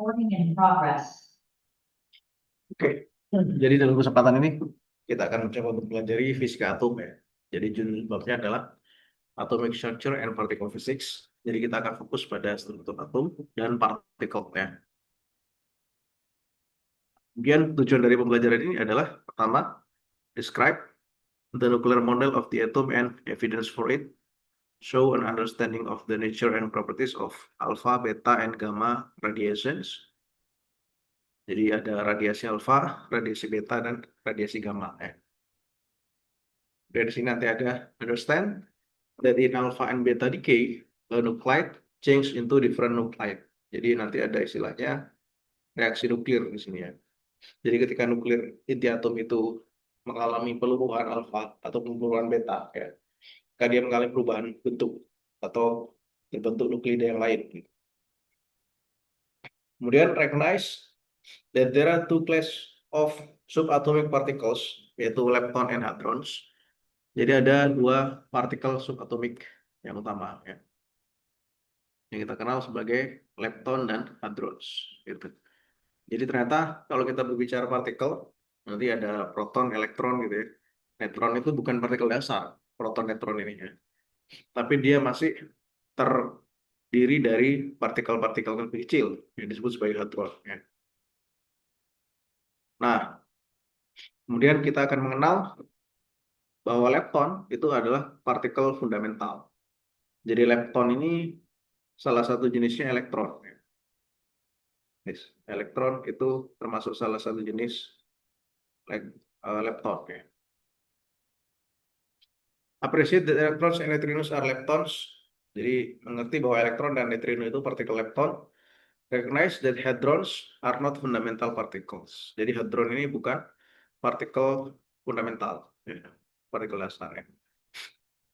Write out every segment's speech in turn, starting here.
Recording in progress. Oke, jadi dalam kesempatan ini kita akan mencoba untuk mempelajari fisika atom ya. Jadi judul babnya adalah Atomic Structure and Particle Physics. Jadi kita akan fokus pada struktur atom dan partikel ya. Kemudian tujuan dari pembelajaran ini adalah pertama, describe the nuclear model of the atom and evidence for it. Show an understanding of the nature and properties of alpha, beta, and gamma radiations. Jadi ada radiasi alpha, radiasi beta, dan radiasi gamma ya. Dari sini nanti ada understand that in alpha and beta decay, a nuclide change into different nuclide. Jadi nanti ada istilahnya reaksi nuklir di sini ya. Jadi ketika nuklir inti atom itu mengalami peluruhan alfa atau peluruhan beta ya, maka dia mengalami perubahan bentuk atau terbentuk nuklida yang lain. Kemudian recognize that there are two class of subatomic particles, yaitu lepton and hadrons. Jadi ada dua partikel subatomik yang utama ya, yang kita kenal sebagai lepton dan hadrons gitu. Jadi ternyata kalau kita berbicara partikel, nanti ada proton, elektron gitu ya. Neutron itu bukan partikel dasar, proton, neutron ini ya. Tapi dia masih terdiri dari partikel-partikel lebih kecil yang disebut sebagai hadron ya. Nah, kemudian kita akan mengenal bahwa lepton itu adalah partikel fundamental. Jadi lepton ini salah satu jenisnya elektron ya. Elektron itu termasuk salah satu jenis lepton ya. Appreciate that electrons and neutrinos are leptons. Jadi mengerti bahwa elektron dan neutrino itu partikel lepton. Recognize that hadrons are not fundamental particles. Jadi hadron ini bukan partikel fundamental, ya, partikel dasar ya.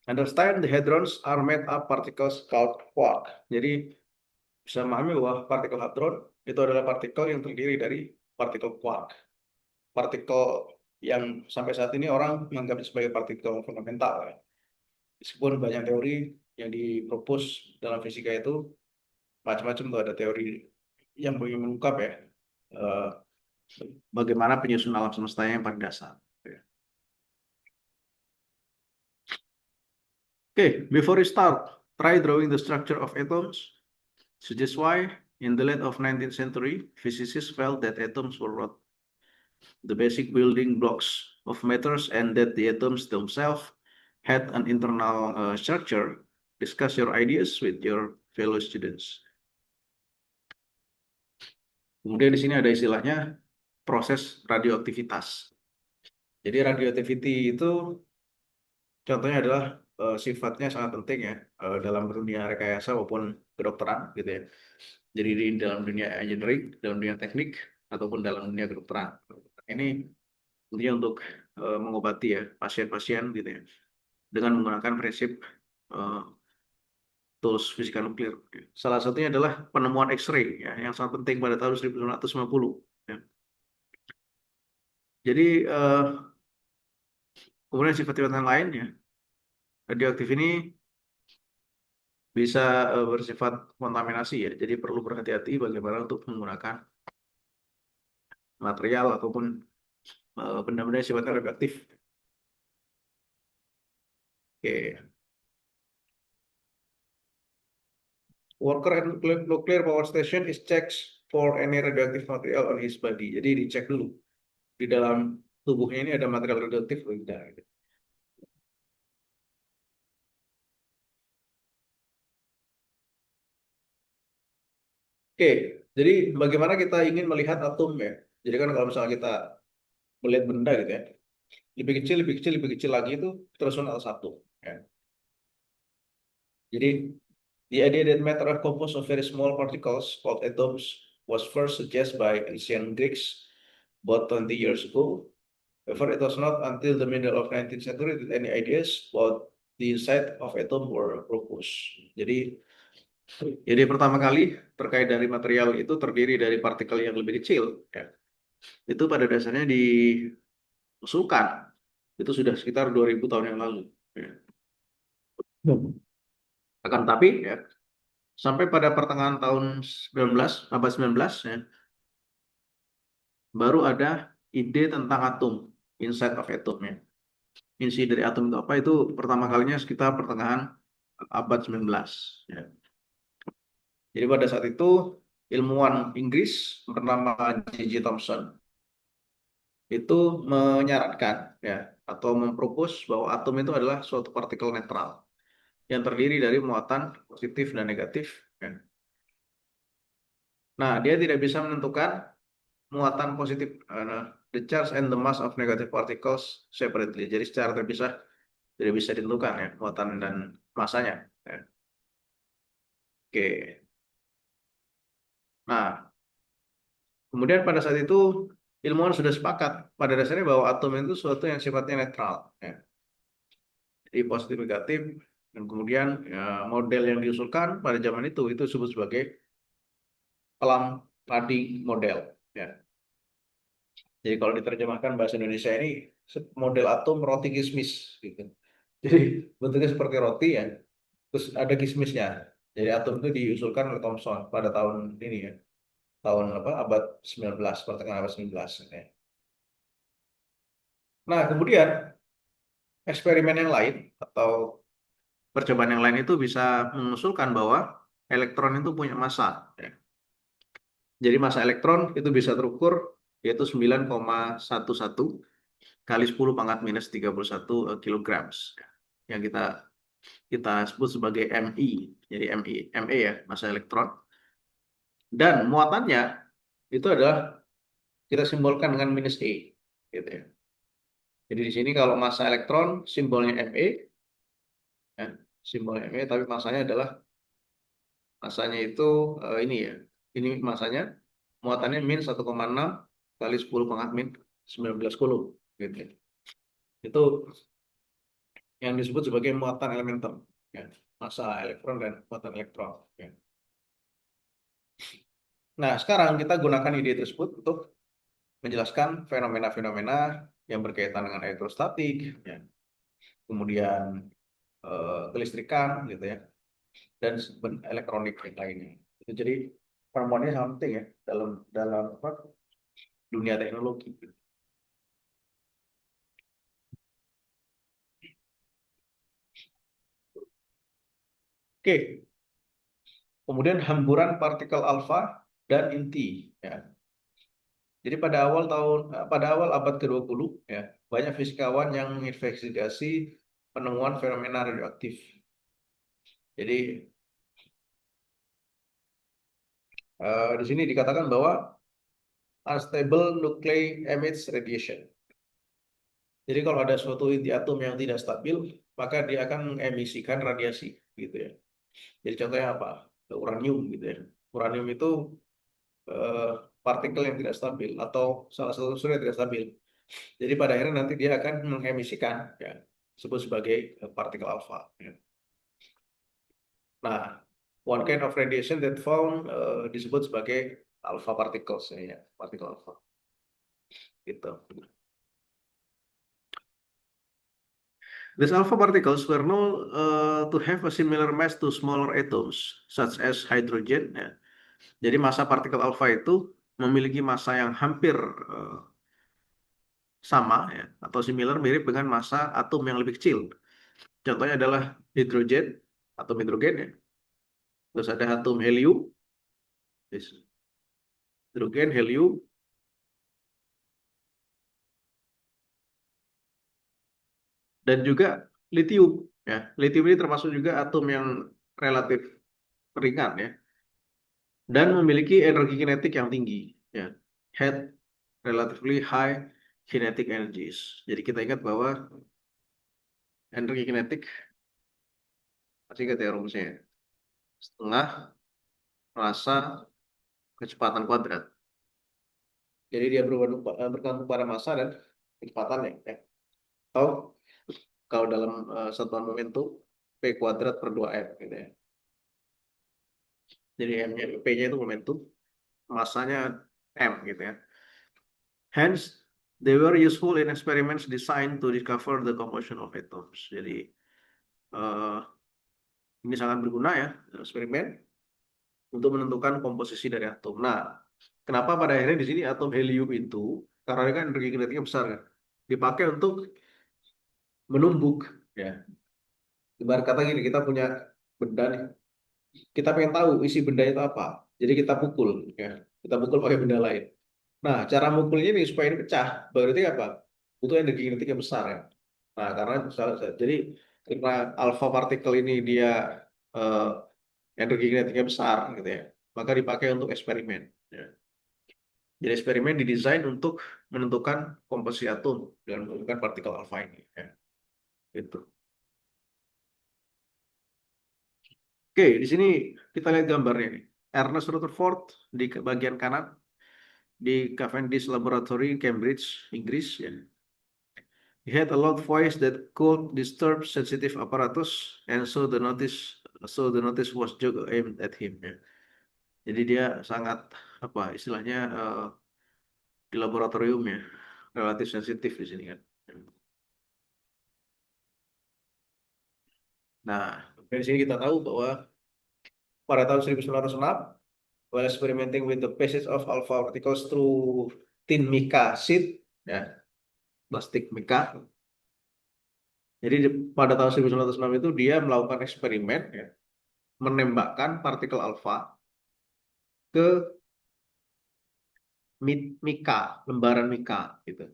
Understand the hadrons are made up particles called quark. Jadi bisa memahami bahwa partikel hadron itu adalah partikel yang terdiri dari partikel quark. Partikel yang sampai saat ini orang menganggap sebagai partikel fundamental ya. Meskipun banyak teori yang dipropos dalam fisika itu macam-macam tuh, ada teori yang mengungkap ya bagaimana penyusunan alam semesta yang pada dasar. Okay, before we start, try drawing the structure of atoms. Suggest why in the late of 19th century, physicists felt that atoms were not the basic building blocks of matters and that the atoms themselves had an internal structure. Discuss your ideas with your fellow students. Kemudian di sini ada istilahnya proses radioaktivitas. Jadi radioactivity itu contohnya adalah sifatnya sangat penting ya dalam dunia rekayasa maupun kedokteran gitu ya. Jadi di dalam dunia engineering, dalam dunia teknik ataupun dalam dunia kedokteran. Ini tentunya untuk mengobati ya pasien-pasien gitu ya dengan menggunakan prinsip tools fisika nuklir. Salah satunya adalah penemuan X-ray ya, yang sangat penting pada tahun 1950 ya. Jadi kemudian sifat-sifat yang lain ya, radioaktif ini bisa bersifat kontaminasi ya. Jadi perlu berhati-hati bagaimana untuk menggunakan material ataupun benda-benda yang sifatnya radioaktif. Oke. Worker at nuclear power station is checks for any radioactive material on his body. Jadi dicek dulu di dalam tubuhnya ini ada material radioaktif atau tidak. Gitu. Oke, jadi bagaimana kita ingin melihat atom ya? Jadi kan kalau misalnya kita melihat benda gitu ya, lebih kecil, lebih kecil, lebih kecil lagi itu tersusun atas satu. Ya. Jadi the idea that matter are composed of very small particles called atoms was first suggested by ancient Greeks about 20 years ago. However, it was not until the middle of 19th century that any ideas about the inside of atom were proposed. Jadi pertama kali terkait dari material itu terdiri dari partikel yang lebih kecil, ya. Itu pada dasarnya diusulkan. Itu sudah sekitar 2000 tahun yang lalu. Ya. Akan tapi ya, Sampai pada pertengahan tahun 19, abad 19 ya, baru ada ide tentang atom, inside of atom ya. Inti dari atom itu apa? Itu pertama kalinya sekitar pertengahan abad 19 ya. Jadi pada saat itu ilmuwan Inggris bernama J.J. Thomson itu menyarankan ya atau mempropos bahwa atom itu adalah suatu partikel netral yang terdiri dari muatan positif dan negatif ya. Nah, dia tidak bisa menentukan muatan positif the charge and the mass of negative particles separately. Jadi secara terpisah tidak bisa ditentukan ya muatan dan masanya ya. Oke. Nah, kemudian pada saat itu ilmuwan sudah sepakat pada dasarnya bahwa atom itu sesuatu yang sifatnya netral ya. Jadi positif negatif dan kemudian ya, model yang diusulkan pada zaman itu disebut sebagai Pelam Padi model ya. Jadi kalau diterjemahkan bahasa Indonesia ini model atom roti kismis gitu. Jadi bentuknya seperti roti ya, terus ada kismisnya. Jadi atom itu diusulkan oleh Thomson pada tahun ini ya, tahun apa abad 19, pertengahan abad 19 ya. Nah, kemudian eksperimen yang lain atau percobaan yang lain itu bisa mengusulkan bahwa elektron itu punya massa ya. Jadi massa elektron itu bisa terukur yaitu 9,11 kali 10 pangkat minus 31 kilogram yang kita sebut sebagai MI. Jadi ME ya, massa elektron. Dan muatannya itu adalah kita simbolkan dengan minus E gitu ya. Jadi di sini kalau massa elektron simbolnya Me ya, simbolnya Me tapi masanya itu ini ya. Ini masanya muatannya min 1,6 kali 10 pangkat min 19 coulomb gitu ya. Itu yang disebut sebagai muatan elementum ya. Massa elektron dan muatan elektron ya. Nah, sekarang kita gunakan ide tersebut untuk menjelaskan fenomena-fenomena yang berkaitan dengan elektrostatik ya. Kemudian kelistrikan gitu ya dan elektronik yang lainnya. Itu jadi perempuannya sangat penting ya dalam dalam apa, dunia teknologi. Oke, kemudian hamburan partikel alfa dan inti ya. Jadi pada awal abad ke-20 ya, banyak fisikawan yang menginvestigasi penemuan fenomena radioaktif. Jadi di sini dikatakan bahwa unstable nuclei emits radiation. Jadi kalau ada suatu inti atom yang tidak stabil, maka dia akan mengemisikan radiasi, gitu ya. Jadi contohnya apa? Uranium, gitu ya. Uranium itu eh, partikel yang tidak stabil atau salah satu unsur yang tidak stabil. Jadi pada akhirnya nanti dia akan mengemisikan, ya, disebut sebagai partikel alfa. Ya. Nah, one kind of radiation that found disebut sebagai alpha particles, ya, partikel alfa. Gitu. These alpha particles were known to have a similar mass to smaller atoms, such as hydrogen. Ya. Jadi massa partikel alfa itu memiliki massa yang hampir sama ya, atau similar mirip dengan massa atom yang lebih kecil. Contohnya adalah hidrogen, atom hidrogen ya. Terus ada atom helium, hidrogen, helium, dan juga litium. Ya, litium ini termasuk juga atom yang relatif ringan ya, dan memiliki energi kinetik yang tinggi. Ya, had relatively high kinetic energies. Jadi kita ingat bahwa energi kinetik masih ingat ya rumusnya ya? Setengah massa kecepatan kuadrat. Jadi dia bergantung pada massa dan kecepatannya. Ya. Atau kalau dalam satuan momentum P kuadrat per 2M gitu ya. Jadi M-nya, P-nya itu momentum, massanya M gitu ya. Hence, they were useful in experiments designed to discover the composition of atoms. Jadi ini sangat berguna ya eksperimen untuk menentukan komposisi dari atom. Nah, kenapa pada akhirnya di sini atom helium itu, karena dia kan energi kinetiknya besar kan, dipakai untuk menumbuk. Ya, ibarat kata gini, kita punya benda nih, kita pengen tahu isi benda itu apa, jadi kita pukul, ya, kita pukul pakai benda lain. Nah, cara mukulnya ini supaya ini pecah, berarti apa? Butuh energi kinetik yang besar ya. Nah, karena jadi karena alpha partikel ini dia eh, energi kinetiknya besar gitu ya, maka dipakai untuk eksperimen. Ya. Jadi eksperimen didesain untuk menentukan komposisi atom dan menentukan partikel alfa ini. Ya. Gitu. Oke, di sini kita lihat gambarnya nih. Ernest Rutherford di bagian kanan di Cavendish Laboratory, Cambridge, Inggris. Ya. He had a loud voice that could disturb sensitive apparatus, and so the notice was aimed at him. Ya. Jadi dia sangat apa istilahnya di laboratorium ya relatif sensitif di sini kan. Nah, dari sini kita tahu bahwa pada tahun 1906, while experimenting with the passage of alpha particles through tin mica sheet, ya, plastik mica. Jadi pada tahun 1906 itu dia melakukan eksperimen, ya, menembakkan partikel alfa ke mica, lembaran mica, gitu.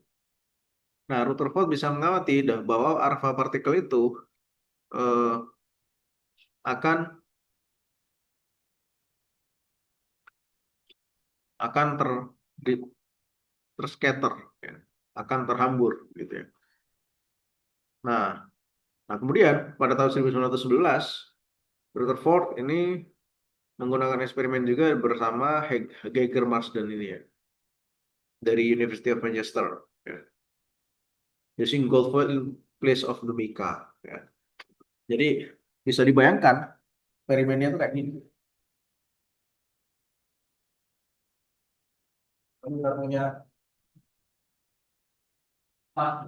Nah, Rutherford bisa mengamati bahwa alpha partikel itu eh, akan akan di- terscatter, ya, akan terhambur, gitu ya. Nah, nah kemudian pada tahun 1911 Rutherford ini menggunakan eksperimen juga bersama Geiger Marsden ini ya dari University of Manchester ya. Using gold foil in place of the mica ya. Jadi bisa dibayangkan eksperimennya tuh kayak gini. Kamu nggak punya emas,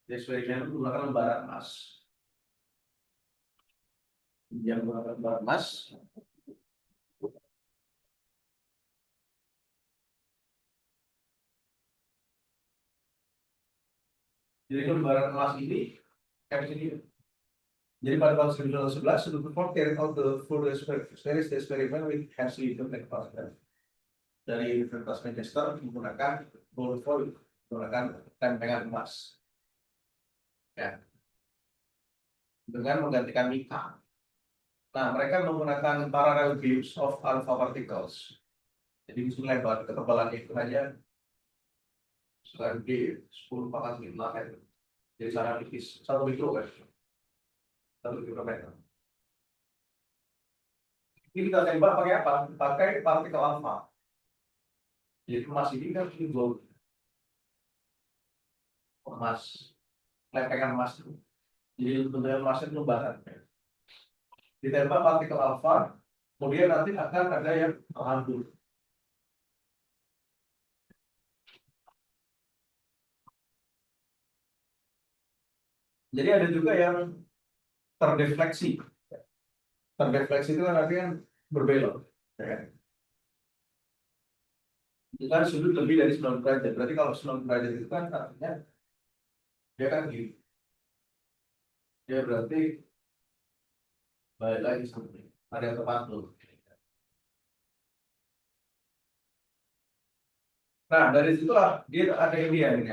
eksperimen itu menggunakan lembaran emas. Yang menggunakan lembaran emas, jadi lembaran emas ini kayak gini. Jadi pada tahun 1911, Rutherford carried out the full experiment with Hensley and Pascal dari Universitas Manchester menggunakan gold foil, menggunakan tempengan emas, ya, dengan menggantikan mica. Nah, mereka menggunakan parallel beams of alpha particles. Jadi misalnya lebar ketebalannya itu hanya di 10 pangkat 5 meter. Jadi sangat tipis, 1 mikro kan, 1 mikrometer. Ini kita tembak pakai apa? Pakai partikel alpha. Jadi emas ini kan gold, emas, lempengan emas itu. Jadi bentuknya emasnya itu lembaran. Ditembak partikel alfa, kemudian nanti akan ada yang terhambur. Jadi ada juga yang terdefleksi. Terdefleksi itu kan artinya berbelok. Ya kan? Itu kan sudut lebih dari 90 derajat. Berarti kalau 90 derajat itu kan artinya dia kan gini. Dia berarti balik lagi seperti ada yang tepat tuh. Nah, dari situlah dia ada ide ini.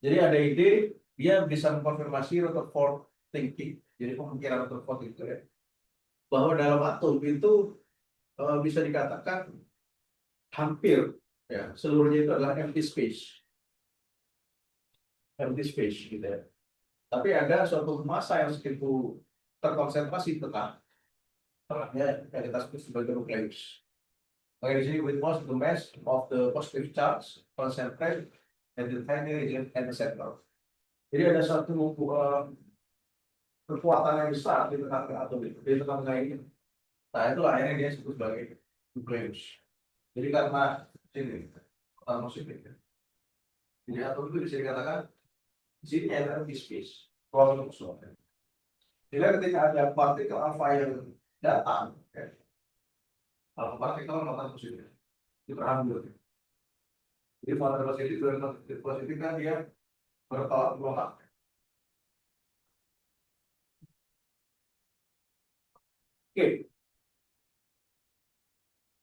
Jadi ada ide, dia bisa mengkonfirmasi Rutherford thinking. Jadi pemikiran Rutherford itu ya, bahwa dalam atom itu bisa dikatakan hampir ya seluruhnya itu adalah empty space gitu ya. Tapi ada suatu massa yang segitu terkonsentrasi tengahnya yang kita sebut sebagai nukleus. Maka di sini with most of the mass of the positive charge concentrate at the tiny region at the center. Jadi ada suatu kekuatan yang besar di tengah-tengah atom itu, di tengah-tengah ini. Nah, itulah akhirnya dia sebut sebagai nukleus. Jadi karena ini atmosfer itu. Jadi atom itu bisa dikatakan di sini ada di space, ruang kosong. Jadi ketika ada partikel alfa yang datang, Ya. Alpha partikel muatan positif. Dipahami dulu. Jadi muatan positif kan dia bertolak belakang. Oke.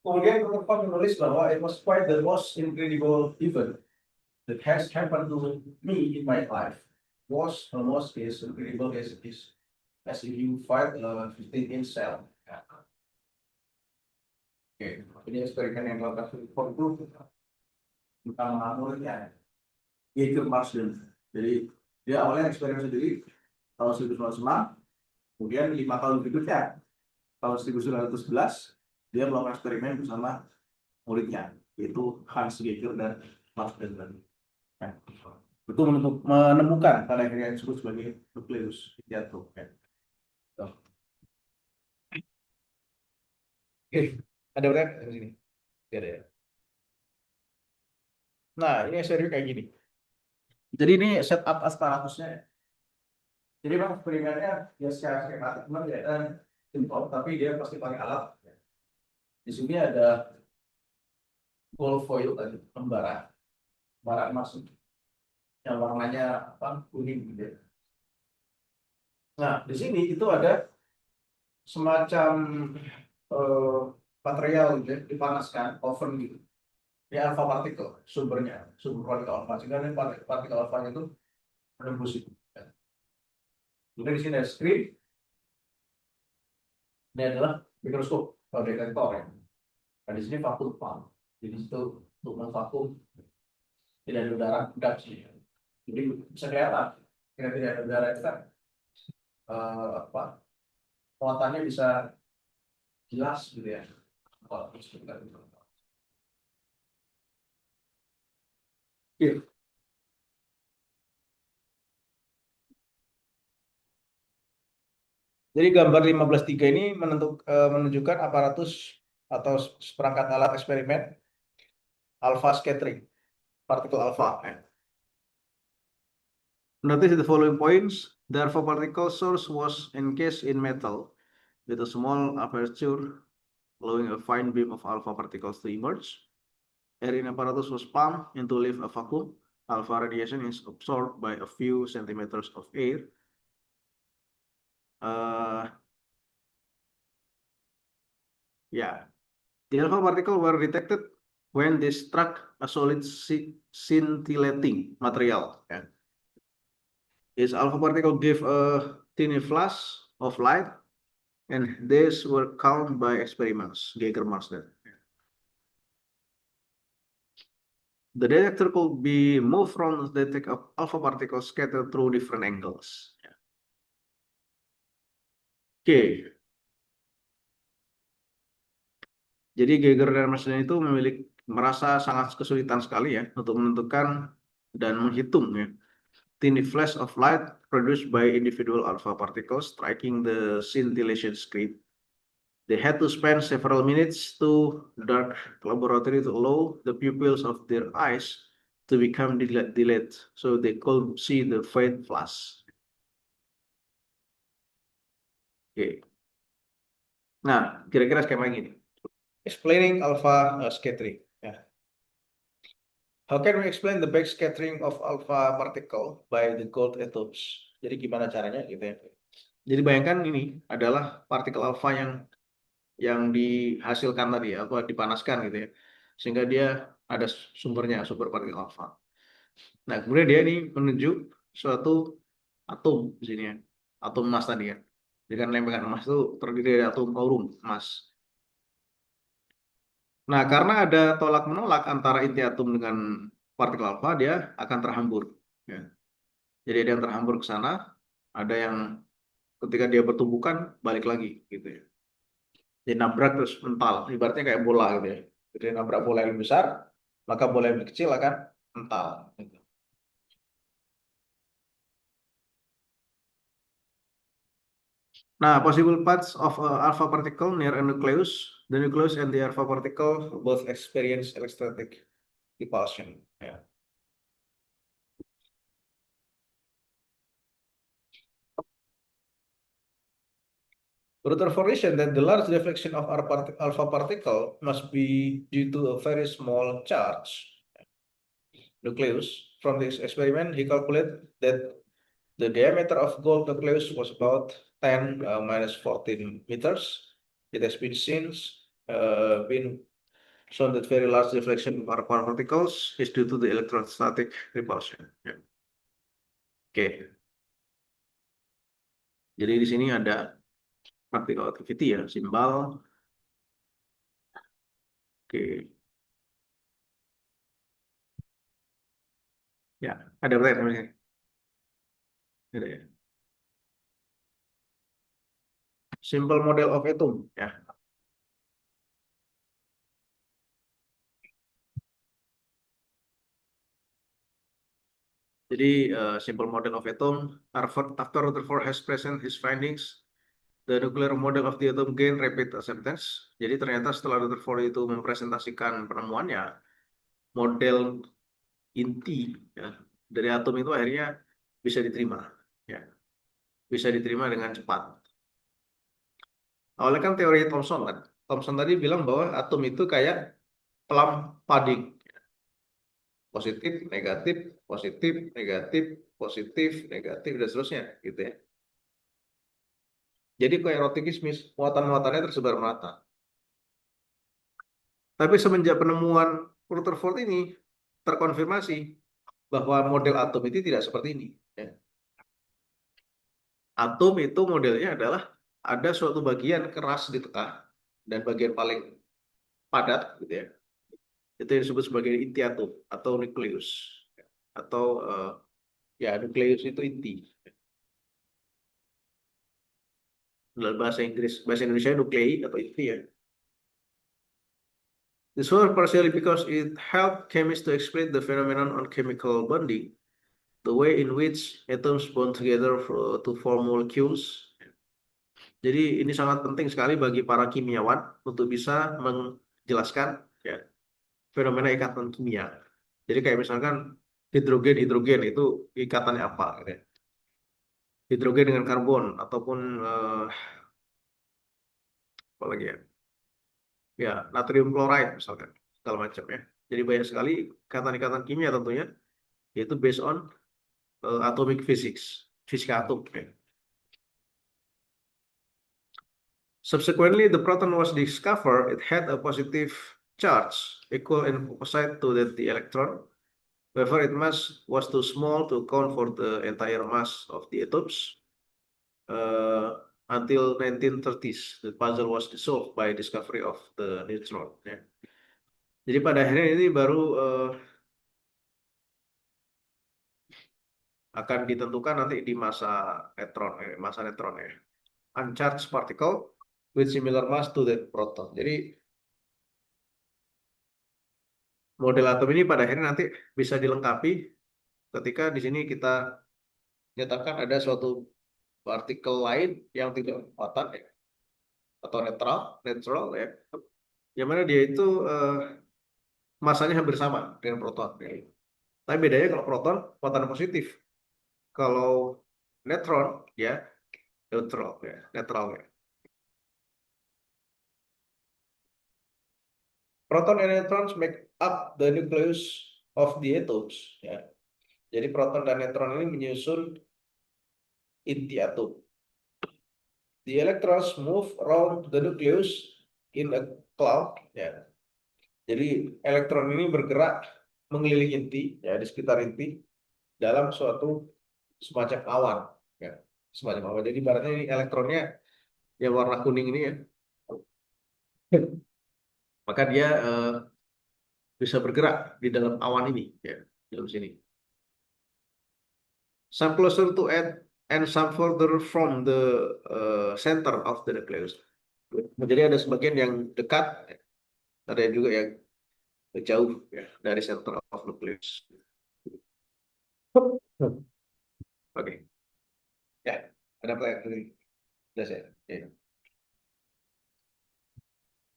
Kemudian Rutherford menulis bahwa it was quite the most incredible event that has happened to me in my life. Was almost as incredible as it is as if you find a 15-inch cell. Ya. Oke, ini eksperimen yang dilakukan Rutherford itu tentang muridnya Jacob Marsden. Jadi dia awalnya eksperimen sendiri tahun 1906, kemudian 5 tahun berikutnya tahun 1911 dia melakukan eksperimen bersama muridnya yaitu Hans Geiger dan Marsden. Nah, itu menemukan pada akhirnya disebut sebagai nukleus diatom. Oke, ada berapa di sini? Ada ya. Nah, ini eksperimen kayak gini. Jadi ini setup aparatusnya. Jadi memang eksperimennya ya secara skematik memang kelihatan simpel, tapi dia pasti pakai alat. Di sini ada gold foil tadi, bara emas yang warnanya apa kuning gitu. Nah, di sini itu ada semacam material gitu ya, dipanaskan oven gitu. Ini alpha partikel sumber partikel alpha. Sehingga ini partikel alpha itu menembus itu. Kemudian di sini ada screen. Ini adalah mikroskop atau detektor ya. Nah, di sini vakum pump. Jadi itu untuk memvakum tidak ada udara endap sih. Jadi bisa kelihatan ketika tidak ada udara itu kan apa muatannya bisa jelas gitu ya. Kalau sebentar itu. Iya. Jadi gambar 15.3 ini menunjukkan aparatus atau seperangkat alat eksperimen alpha scattering, partikel alpha. Notice the following points. The alpha particle source was encased in metal with a small aperture, allowing a fine beam of alpha particles to emerge. Air in apparatus was pumped into leave a vacuum. Alpha radiation is absorbed by a few centimeters of air. The alpha particle were detected when they struck a solid scintillating material. This alpha particle gave a tiny flash of light, and these were called by experiments, Geiger-Marsden. The detector could be moved from the detect of alpha particles scattered through different angles. Oke. Jadi Geiger dan Marsden itu merasa sangat kesulitan sekali ya untuk menentukan dan menghitung ya tiny flash of light produced by individual alpha particles striking the scintillation screen. They had to spend several minutes to dark laboratory to allow the pupils of their eyes to become dilated so they could see the faint flash. Oke. Nah, kira-kira skema gini. Explaining alpha scattering. How can we explain the backscattering of alpha particle by the gold atoms? Jadi gimana caranya gitu ya. Jadi bayangkan ini adalah partikel alpha yang dihasilkan tadi ya, atau dipanaskan gitu ya. Sehingga dia ada sumbernya, sumber partikel alpha. Nah, kemudian dia ini menuju suatu atom di sini ya. Atom emas tadi ya. Dengan lempengan emas itu terdiri dari atom aurum emas. Nah, karena ada tolak menolak antara inti atom dengan partikel alfa, dia akan terhambur. Ya. Jadi ada yang terhambur ke sana, ada yang ketika dia bertumbukan balik lagi, gitu ya. Jadi nabrak terus mental, ibaratnya kayak bola gitu ya. Jadi nabrak bola yang besar, maka bola yang kecil akan mental. Gitu. Nah, possible paths of alpha particle near a nucleus, the nucleus and the alpha particle both experience electrostatic repulsion. Ya. Rutherford formation that the large deflection of alpha particle must be due to a very small charge nucleus. From this experiment, he calculated that the diameter of gold nucleus was about 10 minus 14 meters. It has been since been shown that very large deflection of alpha particles is due to the electrostatic repulsion. Ya. Oke, jadi di sini ada particle activity ya, simbol. Oke, ya ada pertanyaan. Ada ya. Simple model of atom ya. Jadi simple model of atom after Rutherford has present his findings, the nuclear model of the atom gain rapid acceptance. Jadi ternyata setelah Rutherford itu mempresentasikan penemuannya, model inti ya, dari atom itu akhirnya bisa diterima ya. Bisa diterima dengan cepat. Awalnya kan teori Thomson kan. Thomson tadi bilang bahwa atom itu kayak plum pudding. Positif, negatif, positif, negatif, positif, negatif, dan seterusnya gitu ya. Jadi kayak roti kismis, muatan-muatannya tersebar merata. Tapi semenjak penemuan Rutherford ini terkonfirmasi bahwa model atom itu tidak seperti ini. Ya. Atom itu modelnya adalah ada suatu bagian keras di tengah dan bagian paling padat, gitu ya. Itu yang disebut sebagai inti atom atau nukleus, atau ya nukleus itu inti. Dalam bahasa Inggris, bahasa Indonesia nuklei atau inti ya. This was partially because it helped chemists to explain the phenomenon on chemical bonding, the way in which atoms bond together to form molecules. Jadi ini sangat penting sekali bagi para kimia,wan untuk bisa menjelaskan ya, fenomena ikatan kimia. Jadi kayak misalkan hidrogen itu ikatannya apa? Gitu ya. Hidrogen dengan karbon ataupun apa lagi ya? Ya natrium chloride misalkan segala macam ya. Jadi banyak sekali ikatan-ikatan kimia tentunya, yaitu based on atomic physics, fisika atom. Ya. Subsequently, the proton was discovered. It had a positive charge equal in opposite to the electron. However, its mass was too small to account for the entire mass of the atoms. Until 1930s, the puzzle was solved by discovery of the neutron. Ya. Jadi pada akhirnya ini baru akan ditentukan nanti di masa neutron ya. Uncharged particle with similar mass to the proton. Jadi model atom ini pada akhirnya nanti bisa dilengkapi ketika di sini kita nyatakan ada suatu partikel lain yang tidak muatan ya, atau netral ya, yang mana dia itu masanya hampir sama dengan proton. Ya. Tapi bedanya kalau proton muatan positif, kalau neutron ya netral ya. Proton and neutrons make up the nucleus of the atoms. Ya. Jadi proton dan neutron ini menyusun inti atom. The electrons move around the nucleus in a cloud. Ya. Jadi elektron ini bergerak mengelilingi inti, ya di sekitar inti dalam suatu semacam awan. Ya. Semacam awan. Jadi ibaratnya ini elektronnya yang warna kuning ini ya. Maka dia bisa bergerak di dalam awan ini, ya, dalam sini. Some closer to it and some further from the center of the nucleus. Jadi ada sebagian yang dekat, ada juga yang jauh ya, dari center of nucleus. Oke, ya, ada pertanyaan? Sudah saya. Ya.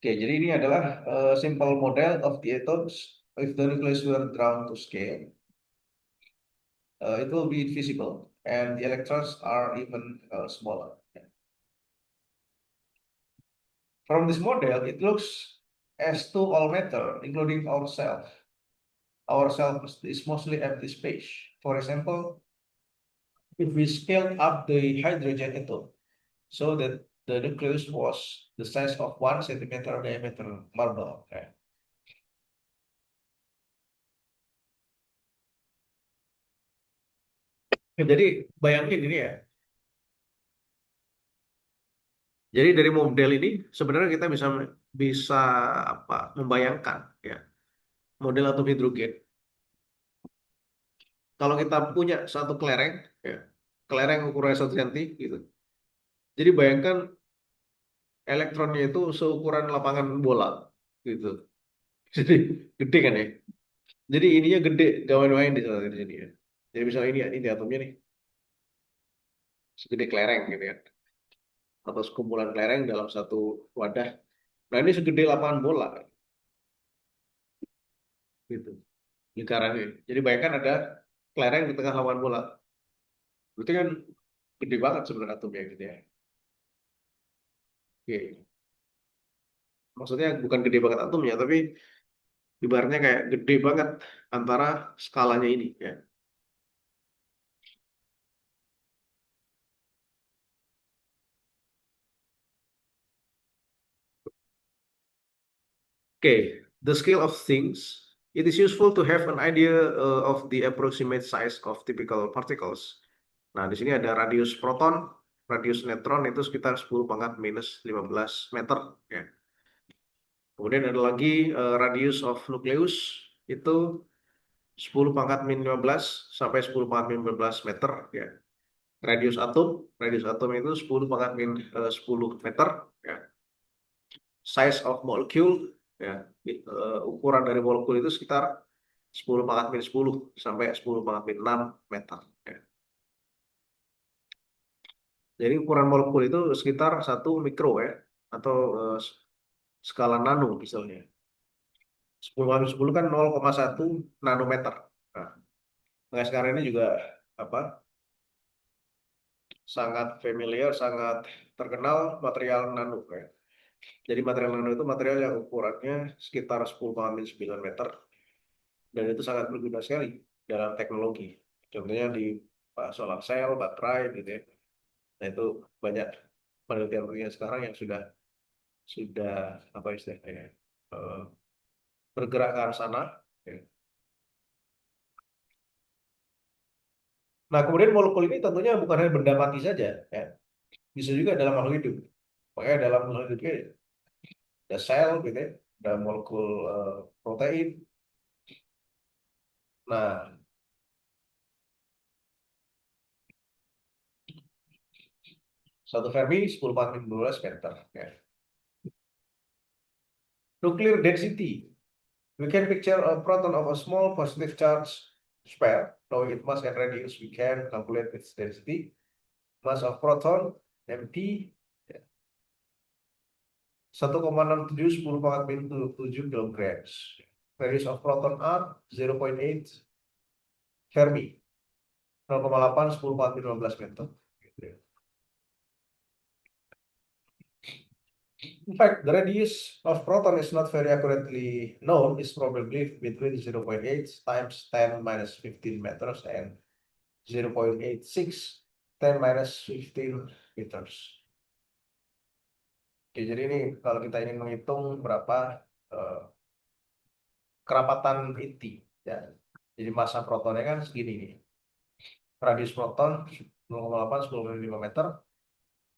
Oke, jadi ini adalah simple model of the atoms. If the nucleus were drawn to scale, it will be invisible, and the electrons are even smaller. From this model, it looks as to all matter, including ourselves. Ourselves is mostly empty space. For example, if we scaled up the hydrogen atom so that the nucleus was the size of 1 centimeter diameter marble. Okay. Jadi bayangin ini ya. Jadi dari model ini sebenarnya kita bisa bisa apa membayangkan ya model atom hidrogen. Kalau kita punya satu kelereng, ya, kelereng ukurannya 1 cm gitu. Jadi bayangkan elektronnya itu seukuran lapangan bola gitu. Jadi gede kan ya. Jadi ininya gede, gak main-main di sini ya. Jadi misalnya ini atomnya nih segede kelereng gitu ya. Atau sekumpulan kelereng dalam satu wadah. Nah ini segede lapangan bola gitu. Lingkarannya. Jadi bayangkan ada kelereng di tengah lapangan bola. Berarti kan gede banget sebenarnya atomnya gitu ya. Oke. Maksudnya bukan gede banget atomnya, tapi ibaratnya kayak gede banget antara skalanya ini ya. Okay, the scale of things. It is useful to have an idea of the approximate size of typical particles. Nah, di sini ada radius proton, radius neutron itu sekitar 10 pangkat minus 15 meter ya. Kemudian ada lagi radius of nucleus itu 10 pangkat min 15 sampai 10 pangkat min 15 meter ya. Radius atom itu 10 pangkat min 10 meter ya. Size of molecule ya, ukuran dari molekul itu sekitar 10 pangkat min 10 sampai 10 pangkat min 6 meter ya. Jadi ukuran molekul itu sekitar 1 mikro ya, atau skala nano misalnya. 10 kali 10 kan 0,1 nanometer. Nah, makanya sekarang ini juga apa sangat familiar, sangat terkenal material nano ya. Jadi material nano itu material yang ukurannya sekitar 10 pangkat min 9 meter dan itu sangat berguna sekali dalam teknologi. Contohnya di solar cell, baterai gitu ya. Nah itu banyak penelitian-penelitian sekarang yang sudah apa istilahnya eh, bergerak ke arah sana. Ya. Nah kemudian molekul ini tentunya bukan hanya benda mati saja, ya. Bisa juga dalam makhluk hidup. Makanya dalam makhluk hidup ini ada sel, gitu ya, ada molekul protein. Nah satu Fermi 10 pangkat 12 meter. Ya. Nuclear density. We can picture a proton of a small positive charge sphere. Knowing its mass and radius, we can calculate its density. Mass of proton, MT, 1,67 10 pangkat min 7 kilograms. Radius of proton are 0,8 Fermi. 0,8 10 pangkat min 15 meter. In fact, the radius of proton is not very accurately known. It's probably between 0,8 times 10 minus 15 meters and 0,86 10 minus 15 meters. Oke, jadi ini kalau kita ingin menghitung berapa kerapatan inti, ya. Jadi massa protonnya kan segini nih. Radius proton 0,8 10 meter.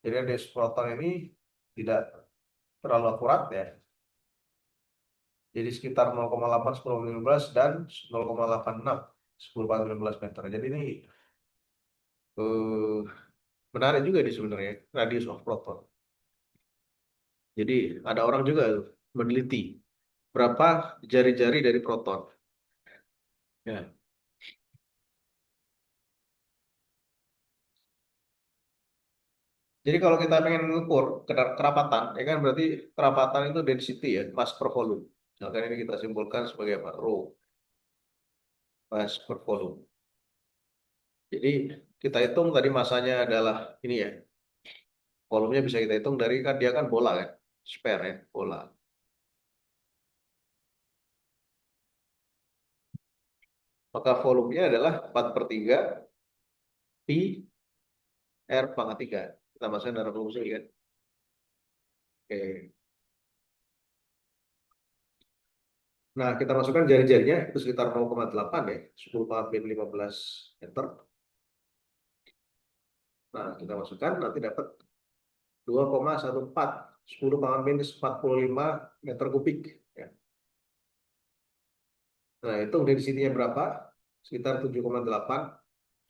Jadi radius proton ini tidak terlalu akurat ya. Jadi sekitar 0,8 10 15 dan 0,86 10 15 meter. Jadi ini eh, menarik juga di sebenarnya radius of proton. Jadi ada orang juga meneliti berapa jari-jari dari proton. Ya. Jadi kalau kita pengen mengukur kerapatan, ya kan berarti kerapatan itu density ya, mass per volume. Misalkan ini kita simpulkan sebagai apa? Rho, mass per volume. Jadi kita hitung tadi masanya adalah ini ya, volumenya bisa kita hitung dari kan dia kan bola kan. spare ya, bola. Maka volumenya adalah 4/3 pi R pangkat 3. Kita masukkan dalam rumus ini kan. Oke. Nah, kita masukkan jari-jarinya itu sekitar 0,8 ya, 10 pangkat min 15 meter. Nah, kita masukkan nanti dapat 2,14, 10 pangkat minus 45 meter kubik. Ya. Nah, itu density-nya berapa? Sekitar 7,8,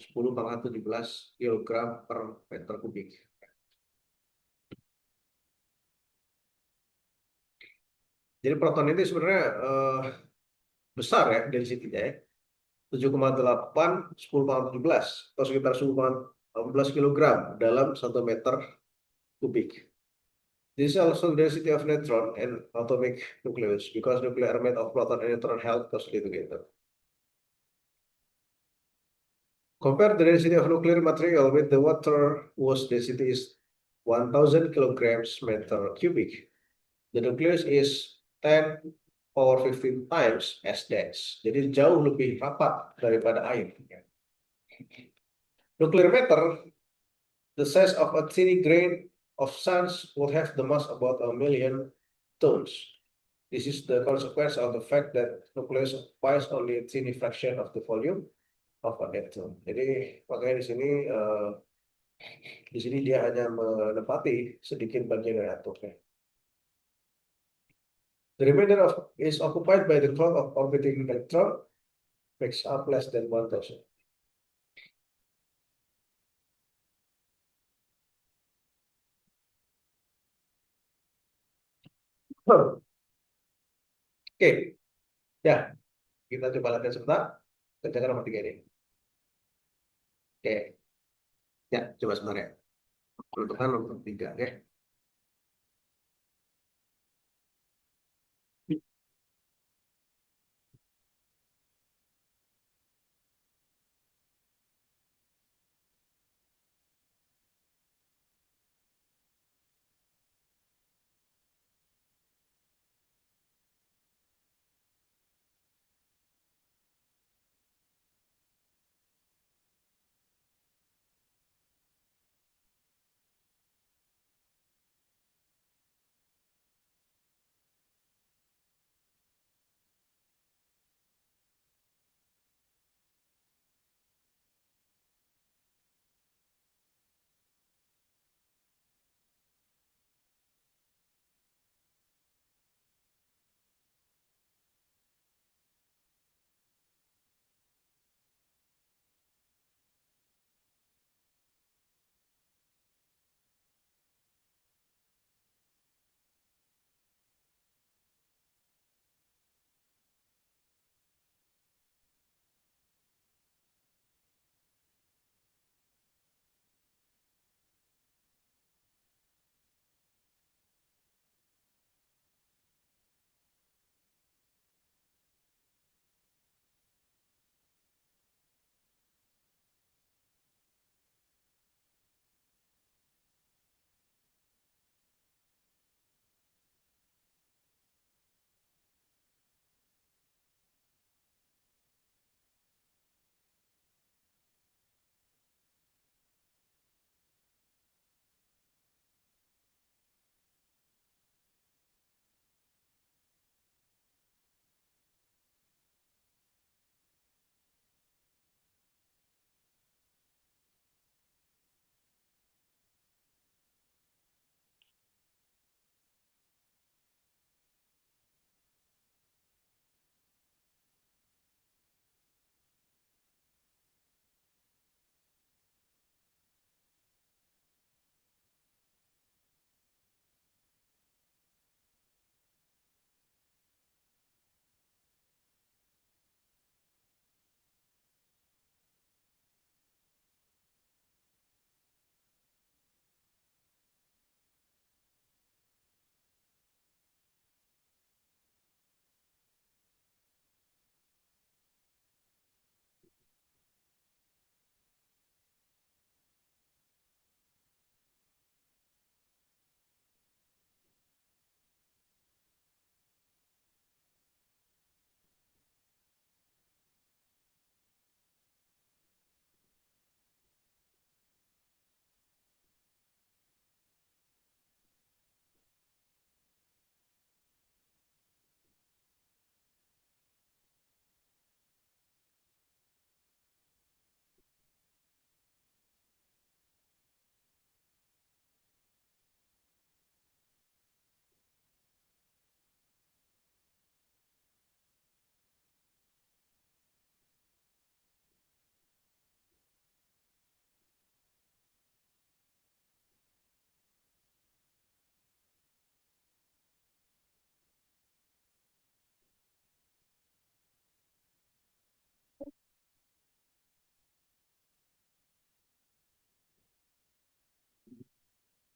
10 pangkat 17 kilogram per meter kubik. Jadi proton itu sebenarnya besar ya density-nya ya. 7,8, 10 pangkat 17 atau sekitar 10 pangkat 14 kilogram dalam 1 meter kubik. This is also density of neutron and atomic nucleus because nuclei are made of proton and neutron held closely together. Compare the density of nuclear material with the water whose density is 1000 kilograms meter cubic. The nucleus is 10 power 15 times as dense. Jadi jauh lebih rapat daripada air. Nuclear matter, the size of a tiny grain of sand would have the mass about 1,000,000 tons. This is the consequence of the fact that nucleus occupies only a tiny fraction of the volume of an atom. Jadi makanya di sini dia hanya menempati sedikit bagian dari atomnya. The remainder is occupied by the cloud of orbiting electron, makes up less than 1,000. Oke, ya kita coba latihan sebentar. Kerjakan nomor 3 ini. Oke, ya coba sebentar ya. Peruntukan nomor 3, oke.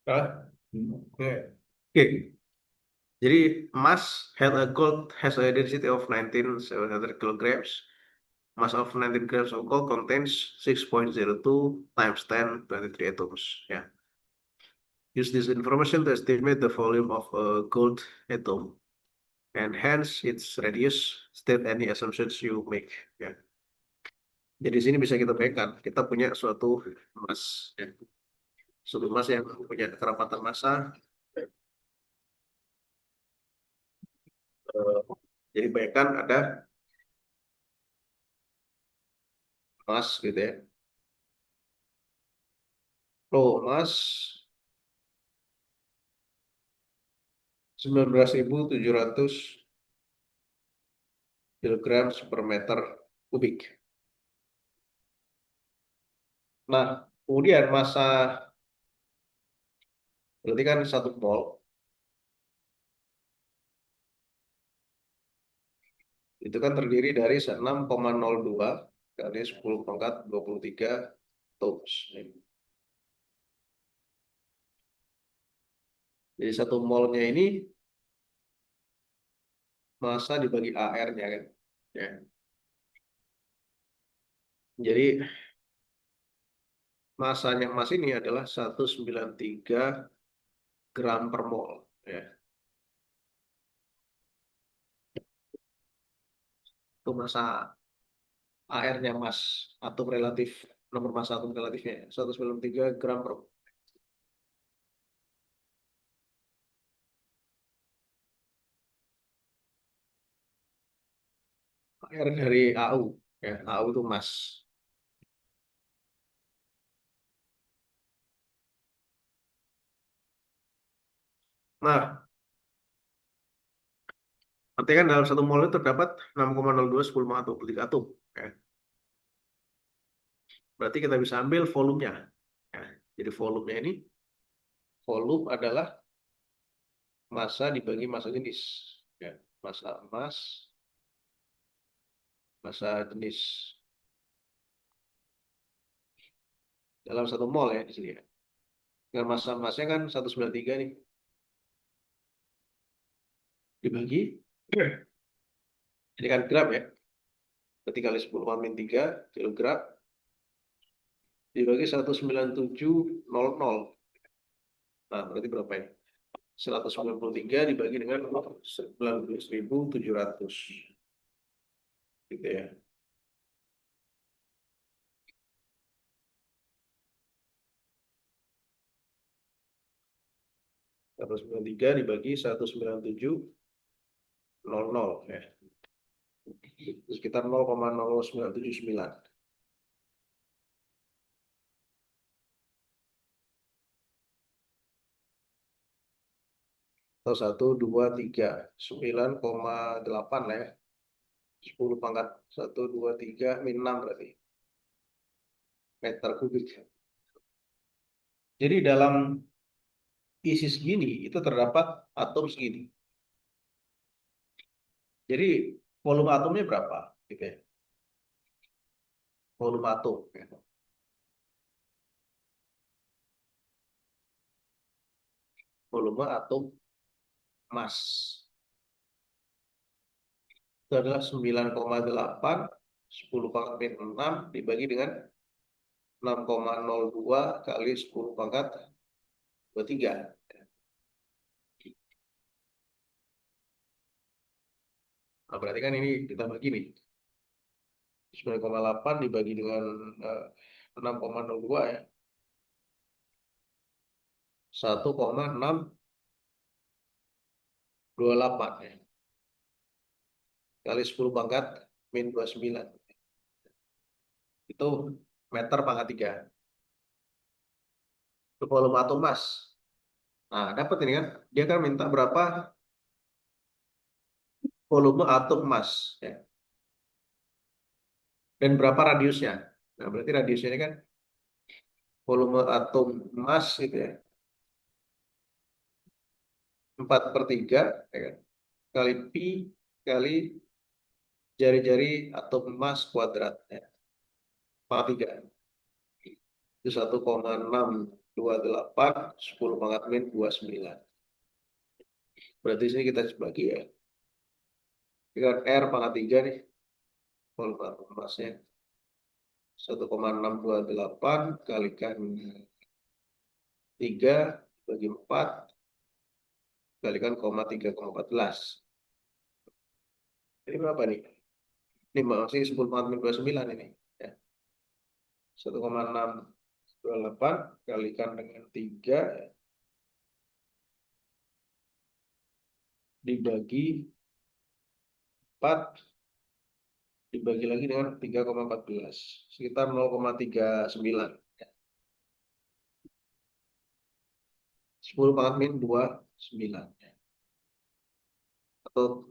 Ah, oke. Oke. Jadi mass had a gold has a density of 19,700 kilograms. Mass of 19 grams of gold contains 6.02 times 10^23 atoms. Ya. Use this information to estimate the volume of a gold atom and hence its radius. State any assumptions you make. Ya. Jadi di sini bisa kita bayangkan kita punya suatu mass, ya. Suatu mass yang punya kerapatan massa. eh, jadi bayangkan ada mass gitu ya. Oh, mass 19.700 kilogram per meter kubik. Nah, kemudian massa berarti kan satu mol itu kan terdiri dari 6,02 kali 10 pangkat 23 tons. Jadi satu molnya ini massa dibagi AR-nya kan. Ya. Jadi massanya emas ini adalah 193 gram per mol. Ya. Itu massa AR-nya emas, atom relatif, nomor massa atom relatifnya 193 gram per mol. AR dari AU, ya, AU itu emas. Nah, artinya kan dalam satu mol itu terdapat 6,02 10 atom, 3 atom. Ya. Berarti kita bisa ambil volumenya. Ya. Jadi volumenya ini, volume adalah massa dibagi massa jenis. Ya. Massa emas, massa jenis. Dalam satu mol ya di sini ya. Dengan massa emasnya kan 193 nih. Dibagi, ini kan gram ya. Berarti kali 10 min 3 kilogram dibagi 197,00. Nah, berarti berapa ini? 193 dibagi dengan 19.700. Gitu ya. 193 dibagi 197,00 ya. Sekitar 0,0979. Atau 1,239,8 lah ya. 10 pangkat 123 min 6 berarti. Meter kubik. Jadi dalam isi segini itu terdapat atom segini. Jadi volume atomnya berapa? Gitu ya. Volume atom. Ya. Volume atom emas. Itu adalah 9,8 10 pangkat min 6 dibagi dengan 6,02 kali 10 pangkat 23. Nah, berarti kan ini kita bagi nih. 9,8 dibagi dengan 6,02 ya. 1,628 ya. Kali 10 pangkat min 29. Itu meter pangkat 3. Itu volume atom emas. Nah, dapat ini kan. Dia kan minta berapa volume atom emas. Ya. Dan berapa radiusnya. Nah, berarti radiusnya ini kan volume atom emas gitu ya. 4/3 ya kan? Kali pi kali jari-jari atom emas kuadrat ya. Pangkat 3. Itu 1,628 28, 10 pangkat min 29. Berarti sini kita bagi ya. Kita R pangkat 3 nih. Volume atom emasnya 1,628 kalikan 3 bagi 4 kalikan 3,14. Ini berapa nih? Ini masih 10 pangkat min 29 ini. Ya. 1,628 kalikan dengan 3 dibagi 4 dibagi lagi dengan 3,14 sekitar 0,39 10 pangkat min 29 atau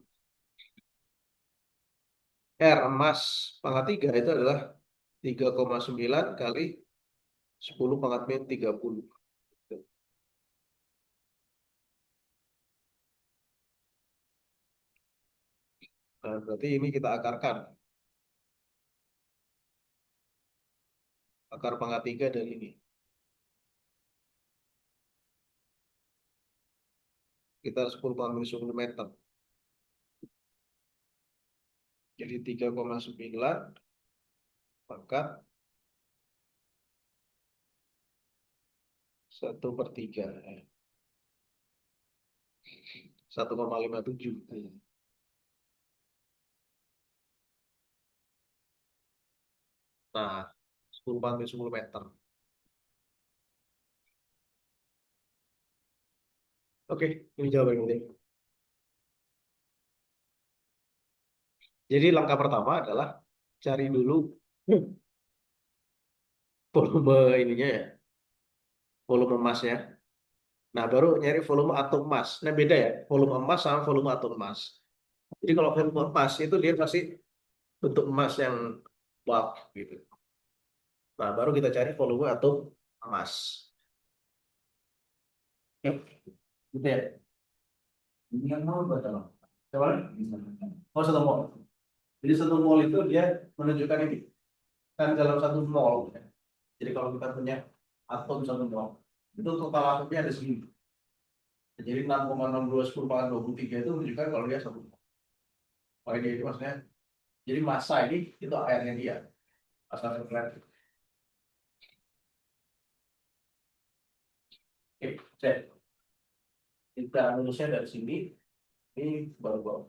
R emas pangkat 3 itu adalah 3,9 kali 10 pangkat min 30. Nah, berarti ini kita akarkan. Akar pangkat 3 dari ini. Sekitar 10 pangkat min 10 meter. Jadi 3,9 pangkat 1/3. 1,57. Nah, 10 pangkat min 10 meter. Oke, ini jawaban yang penting. Jadi langkah pertama adalah cari dulu volume ininya ya, volume emasnya. Nah, baru nyari volume atom emas. Nah, beda ya, volume emas sama volume atom emas. Jadi kalau volume emas itu dia pasti bentuk emas yang bulk gitu. Nah, baru kita cari volume atom emas. Oke, gitu ya. Ini yang mau buat apa? Coba. Oh, 1 mol. Jadi 1 mol itu dia menunjukkan ini. Kan dalam 1 mol. Jadi kalau kita punya atom 1 mol, itu total atomnya ada segini. Jadi 6,62 10 pangkat 23 itu menunjukkan kalau dia 1 mol. Oh, ini maksudnya. Jadi massa ini itu airnya dia. Massa sirkular. Oke, cek. Kita lulusnya dari sini. Ini baru bawah.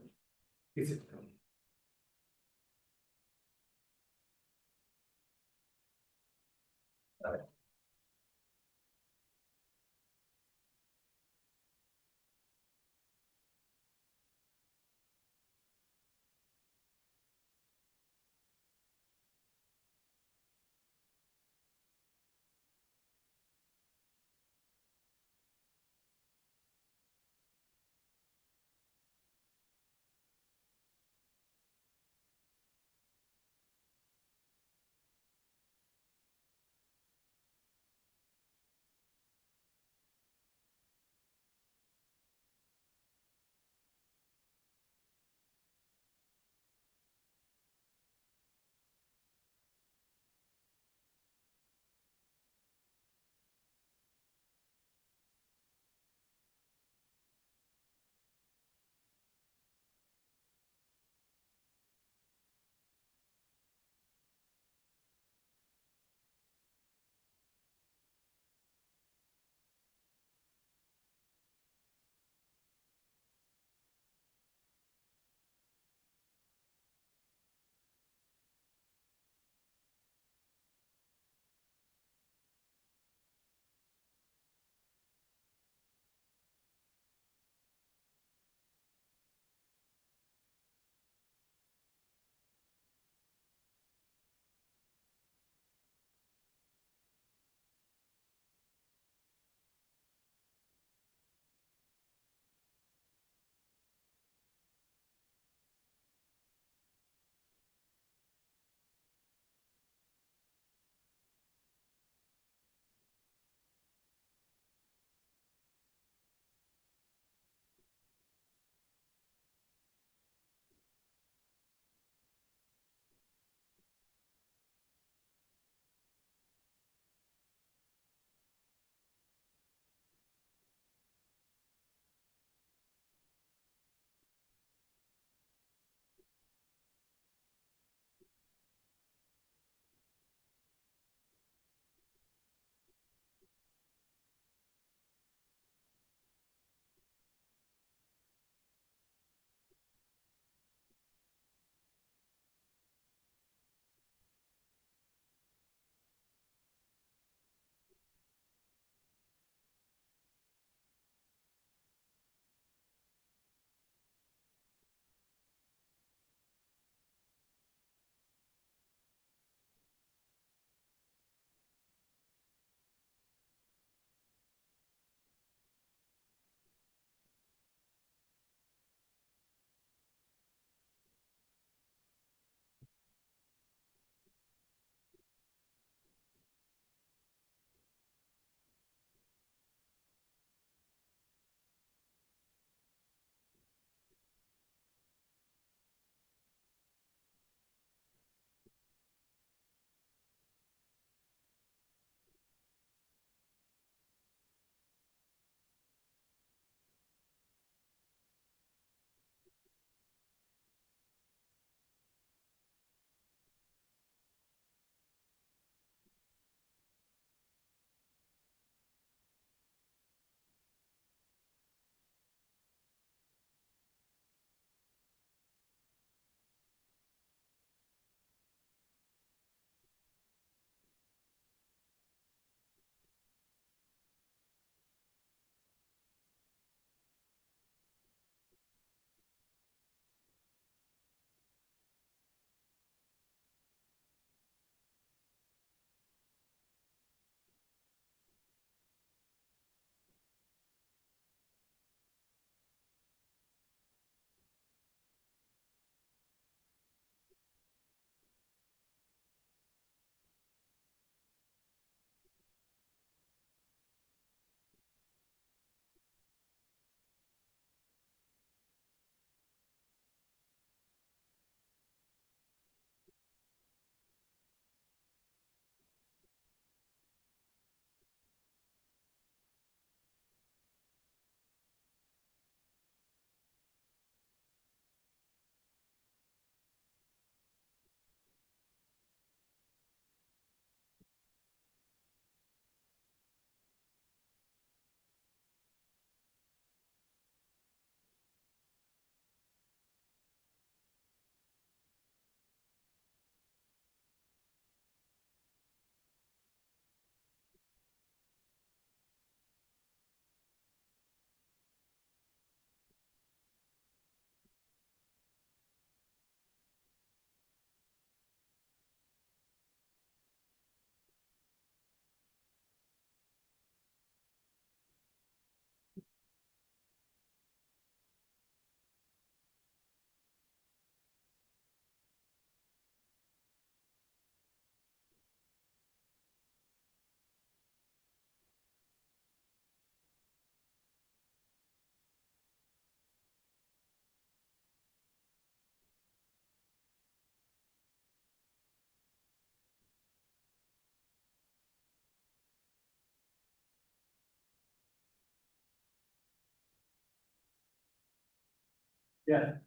Ya,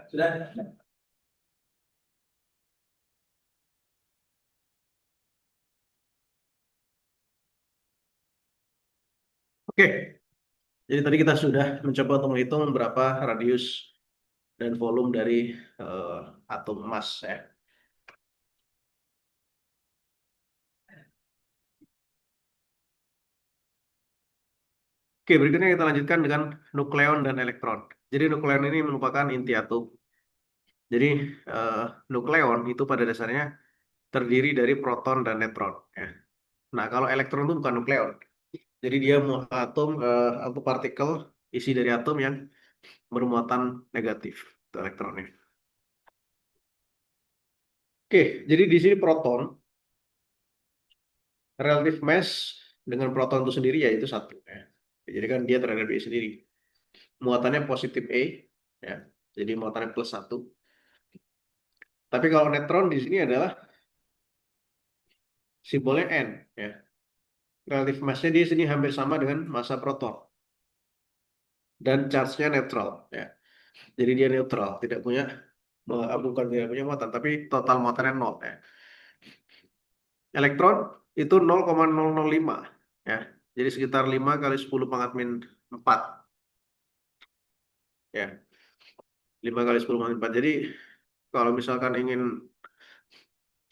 sudah. Oke, jadi tadi kita sudah mencoba untuk menghitung berapa radius dan volume dari eh, atom emas ya. Oke, berikutnya kita lanjutkan dengan nukleon dan elektron. Jadi nukleon ini merupakan inti atom. Jadi eh, nukleon itu pada dasarnya terdiri dari proton dan neutron ya. Nah, kalau elektron itu bukan nukleon. Jadi dia atom atau partikel isi dari atom yang bermuatan negatif, itu elektronnya. Oke, jadi di sini proton relative mass dengan proton itu sendiri yaitu satu ya. Jadi kan dia terhadap dia sendiri. Muatannya positif A ya. Jadi muatannya plus satu. Tapi kalau neutron di sini adalah simbolnya N ya. Relative massnya dia sini hampir sama dengan massa proton dan charge-nya netral ya. Jadi dia netral, tidak punya bukan tidak punya muatan, tapi total muatannya nol ya. Elektron itu 0,005 ya. Jadi sekitar 5 kali 10 pangkat min 4 ya. 5 kali 10 pangkat min 4. Jadi kalau misalkan ingin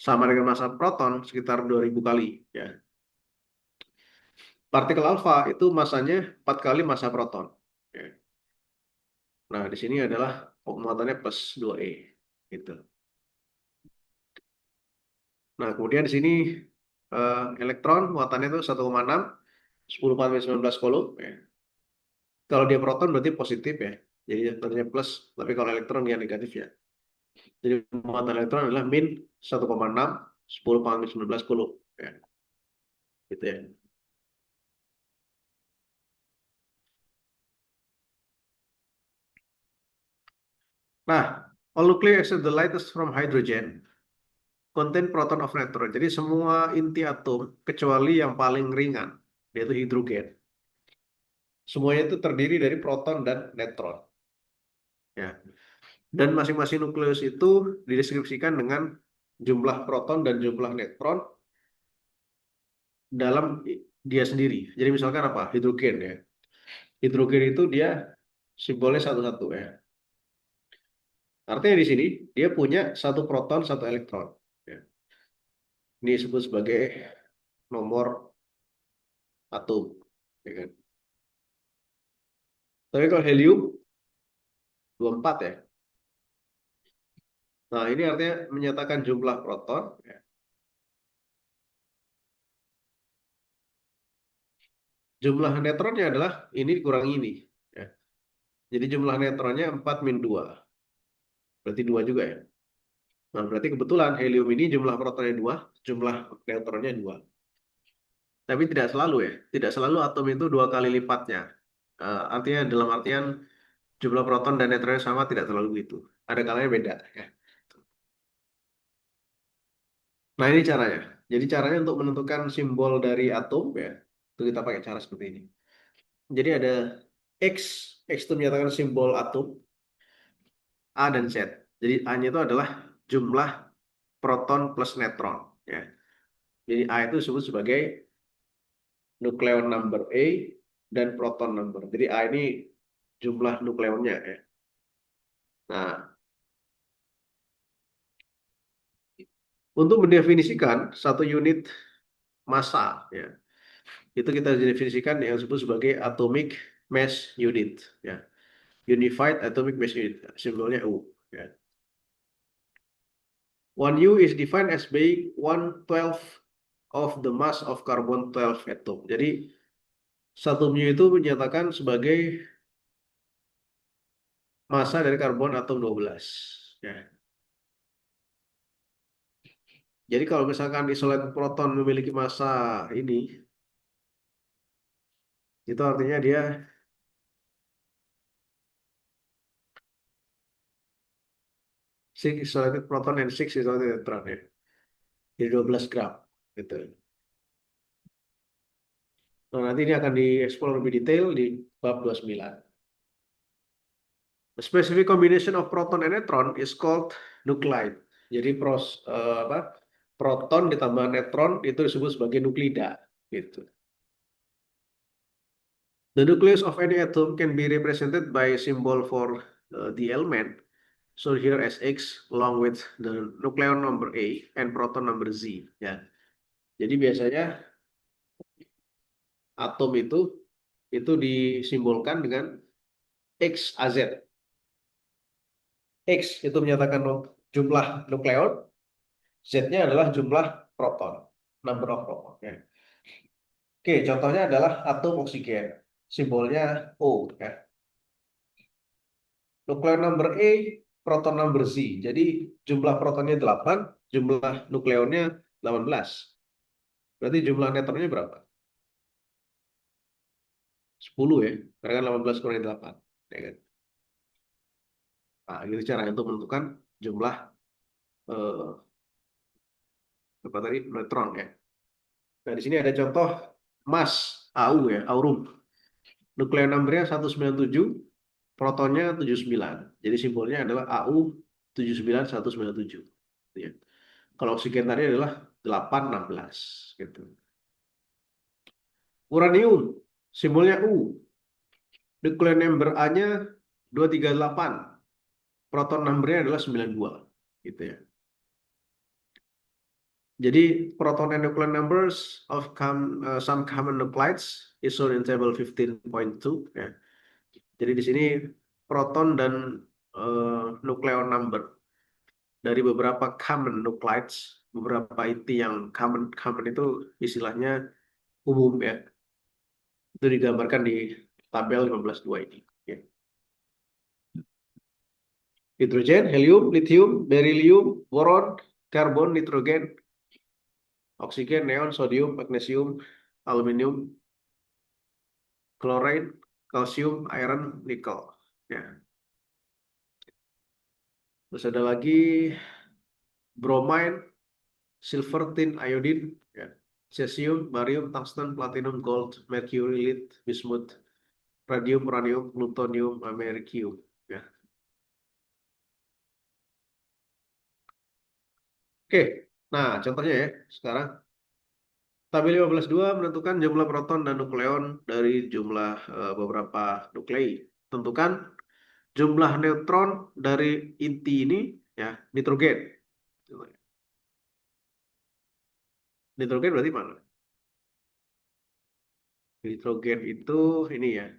sama dengan massa proton sekitar 2000 kali ya. Partikel alfa itu masanya 4 kali massa proton ya. Nah, di sini adalah muatannya plus 2e gitu. Nah, kemudian di sini elektron muatannya itu 1,6 10 pangkat min 19 coulomb ya. Kalau dia proton berarti positif ya. Jadi tentunya plus, tapi kalau elektron dia negatif ya. Jadi muatan elektron adalah min 1,6 10 pangkat min 19 coulomb ya. Gitu ya. Nah, all nuclei except the lightest from hydrogen contain proton of neutron. Jadi semua inti atom kecuali yang paling ringan yaitu hidrogen. Semuanya itu terdiri dari proton dan neutron ya. Dan masing-masing nukleus itu dideskripsikan dengan jumlah proton dan jumlah neutron dalam dia sendiri. Jadi misalkan apa? Hidrogen ya. Hidrogen itu dia simbolnya satu-satu ya. Artinya di sini dia punya satu proton, satu elektron. Ya. Ini disebut sebagai nomor atom. Ya kan? Tapi kalau helium 24 ya. Nah ini artinya menyatakan jumlah proton. Ya. Jumlah neutronnya adalah ini dikurangi ini. Ya. Jadi jumlah neutronnya 4 min 2. Berarti 2 juga ya. Nah berarti kebetulan helium ini jumlah protonnya 2, jumlah neutronnya 2. Tapi tidak selalu ya. Tidak selalu atom itu 2 kali lipatnya. Artinya dalam artian jumlah proton dan neutronnya sama tidak terlalu begitu. Ada kalanya beda ya. Nah ini caranya. Jadi caranya untuk menentukan simbol dari atom ya, itu kita pakai cara seperti ini. Jadi ada X, X itu menyatakan simbol atom, A dan Z. Jadi A-nya itu adalah jumlah proton plus neutron ya. Jadi A itu disebut sebagai nukleon number A dan proton number. Jadi A ini jumlah nukleonnya ya. Nah, untuk mendefinisikan satu unit massa ya, itu kita definisikan yang disebut sebagai atomic mass unit ya. Unified atomic mass unit, simbolnya U ya. 1U is defined as being 1/12 of the mass of carbon 12 atom. Jadi satu mu itu menyatakan sebagai massa dari karbon atom 12 ya. Jadi kalau misalkan isolated proton memiliki massa ini, itu artinya dia 6 isolated proton and 6 isolated neutron ya. Jadi 12 gram gitu. Nah, nanti ini akan dieksplor lebih detail di bab 29. The specific combination of proton and neutron is called nuclide. Jadi proton ditambah neutron itu disebut sebagai nuklida. Gitu. The nucleus of any atom can be represented by a symbol for the element. So here as X along with the nucleon number A and proton number Z. Ya. Jadi biasanya atom itu disimbolkan dengan X AZ. X itu menyatakan jumlah nukleon, Z-nya adalah jumlah proton, number of proton. Ya. Oke, contohnya adalah atom oksigen, simbolnya O. Ya. Nukleon number A, proton number Z. Jadi jumlah protonnya 8, jumlah nukleonnya 18. Berarti jumlah neutronnya berapa? 10 ya, karena kan 18 kurangi 8. Ya kan? Nah, gitu caranya untuk menentukan jumlah eh, apa tadi neutron ya. Nah, di sini ada contoh mass AU ya, aurum. Nukleon numbernya 197, protonnya 79. Jadi simbolnya adalah AU 79197. Ya. Kalau oksigen tadi adalah 816 gitu. Uranium simbolnya U. Nukleon number A-nya 238. Proton numbernya adalah 92 gitu ya. Jadi proton and nucleon numbers of some common nuclides is shown in table 15.2 ya. Jadi di sini proton dan nucleon number dari beberapa common nuclides, beberapa inti yang common itu istilahnya umum ya. Itu digambarkan di tabel 15.2 ini. Ya. Hidrogen, helium, lithium, beryllium, boron, karbon, nitrogen, oksigen, neon, sodium, magnesium, aluminium, chlorine, kalsium, iron, nikel. Ya. Terus ada lagi bromine, silver, tin, iodine, ya. Cesium, barium, tungsten, platinum, gold, mercury, lead, bismuth, radium, uranium, plutonium, americium. Ya. Oke, nah contohnya ya sekarang tabel 15.2 menentukan jumlah proton dan nukleon dari jumlah beberapa nuklei. Tentukan jumlah neutron dari inti ini ya nitrogen. Nitrogen berarti mana? Nitrogen itu ini ya.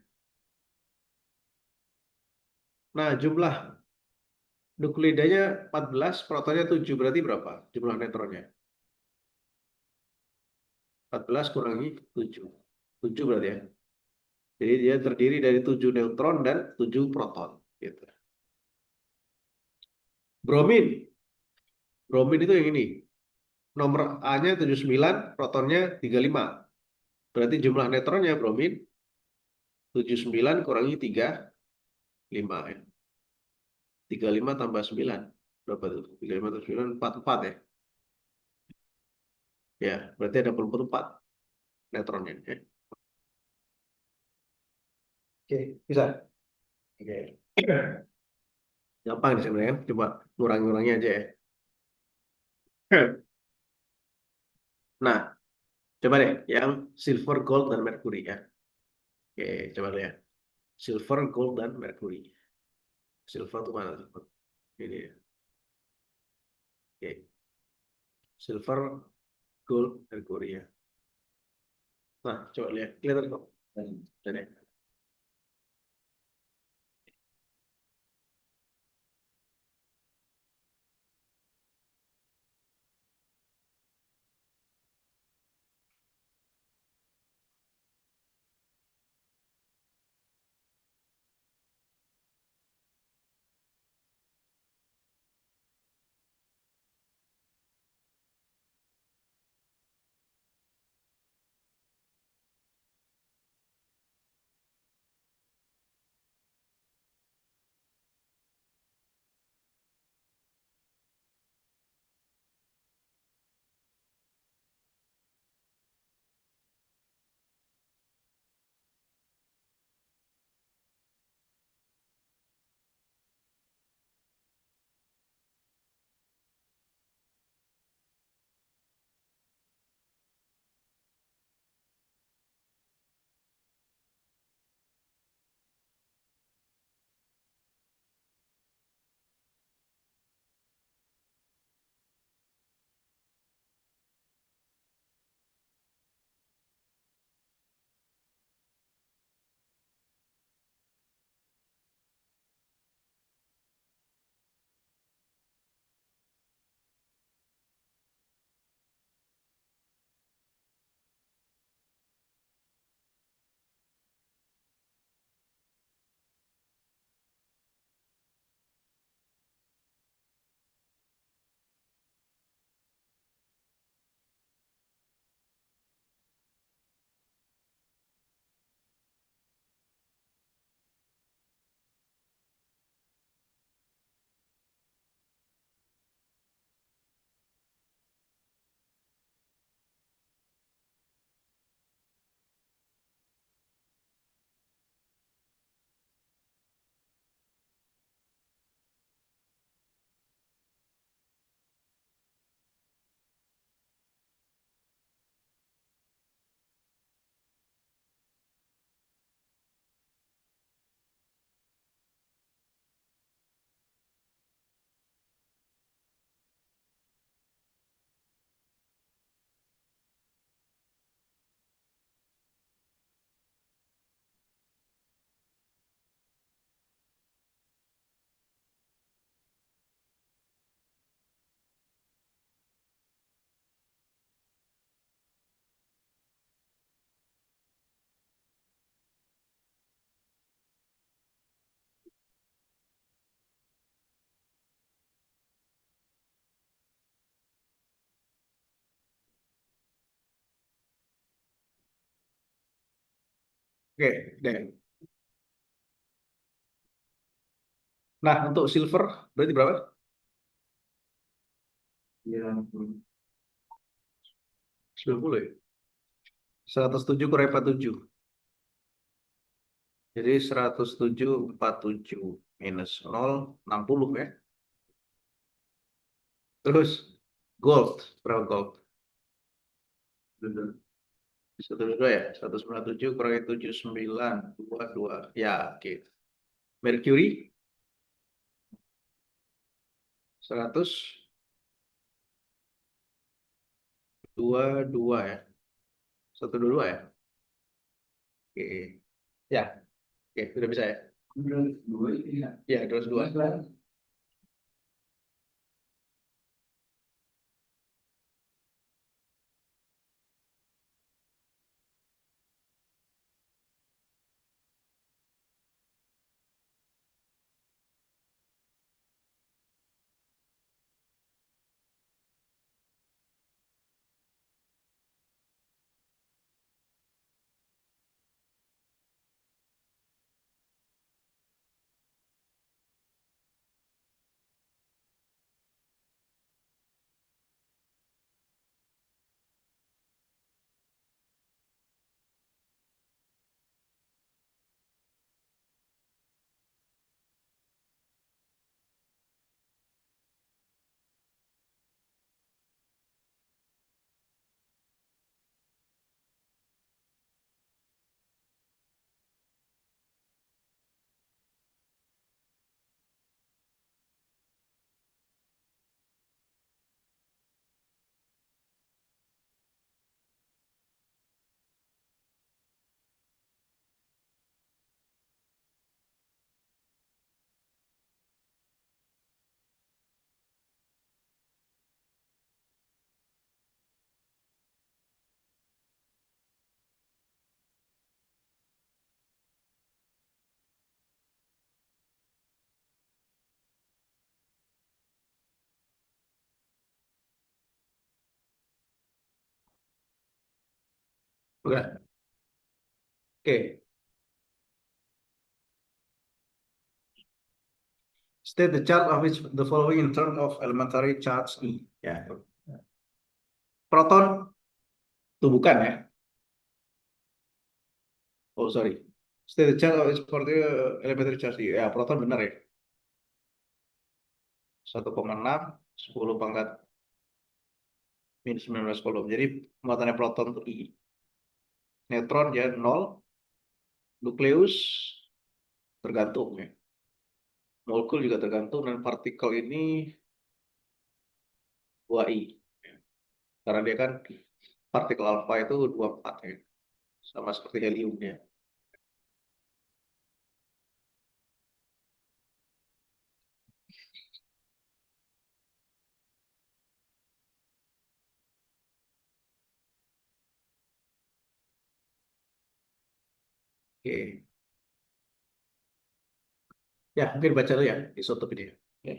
Nah, jumlah nukleidanya 14, protonnya 7 berarti berapa? Jumlah neutronnya. 14 kurangi 7. 7 berarti ya. Jadi dia terdiri dari 7 neutron dan 7 proton gitu. Bromin. Bromin itu yang ini. Nomor A-nya 79, protonnya 35. Berarti jumlah neutronnya bromin 79 kurangi 35 ya. 35 tambah 9. Berapa tuh? 35 tambah 9, 44 ya. Ya, berarti ada 44 neutronnya. Ya. Oke, bisa. Oke. Gampang sih sebenarnya, kan? Coba ngurangi-ngurangi aja ya. Nah, coba deh yang silver, gold, dan mercury ya. Oke, coba deh ya. Silver, gold, dan mercury. Silver itu mana? Silver? Ini ya. Oke. Silver, gold, mercury ya. Nah, coba lihat. Kelihatan kok. Dan ya. Oke, deh. Nah, untuk silver berarti berapa? Ya, 90 ya. 107 kurang 47. Jadi 107,47 minus 0,60 ya. Terus gold, berapa gold? 122 ya. 197 kurang 79,22. Ya, oke. Mercury 122 ya. 122 ya. Oke. Ya, oke, udah bisa ya. Ya, 202. Udah. Oke. State the charge of each the following in terms of elementary charge E. Ya. Proton itu bukan ya. Oh, sorry. State the charge of each particular elementary charge E. Ya, proton benar ya. 1,6 10 pangkat minus 19 kolom. Jadi muatannya proton itu I. Neutron ya 0. Nukleus tergantung ya. Molekul juga tergantung dan partikel ini 2I. Karena dia kan partikel alfa itu 24 ya. Sama seperti helium ya. Oke. Ya, mungkin baca dulu ya isotop ini. Oke.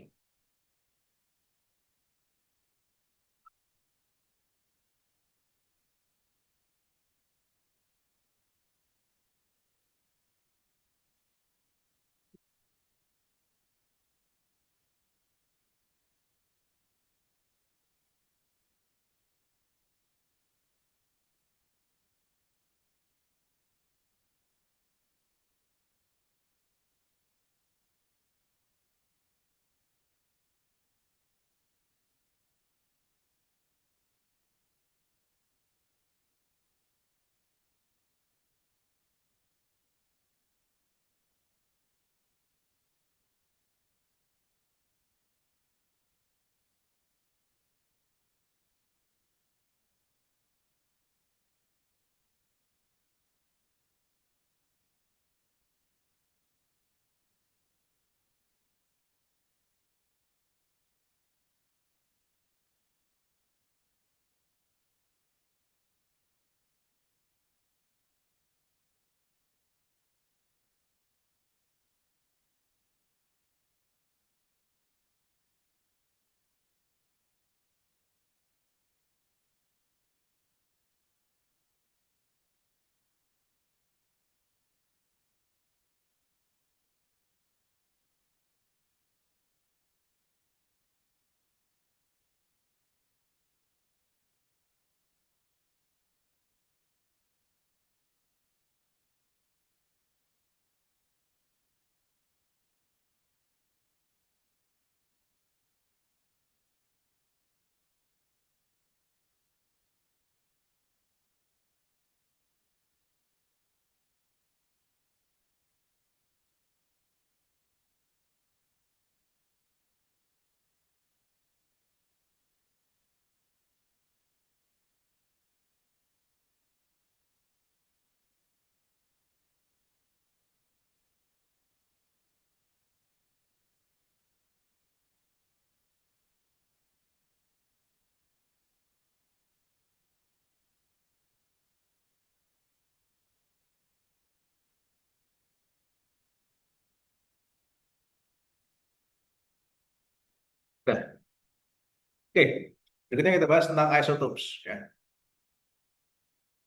Nah, oke. Berikutnya kita bahas tentang isotopes. Ya.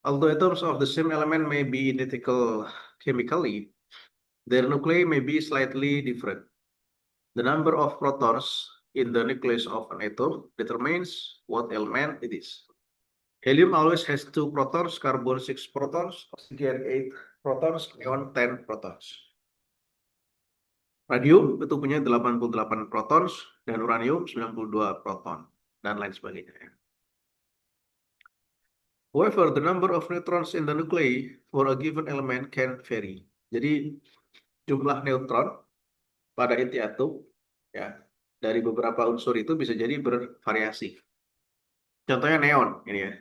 Although atoms of the same element may be identical chemically, their nuclei may be slightly different. The number of protons in the nucleus of an atom determines what element it is. Helium always has 2 protons, carbon 6 protons, oxygen 8 protons, neon 10 protons. Radium itu punya 88 protons dan uranium 92 proton dan lain sebagainya. However, the number of neutrons in the nuclei for a given element can vary. Jadi jumlah neutron pada inti atom ya dari beberapa unsur itu bisa jadi bervariasi. Contohnya neon ini ya.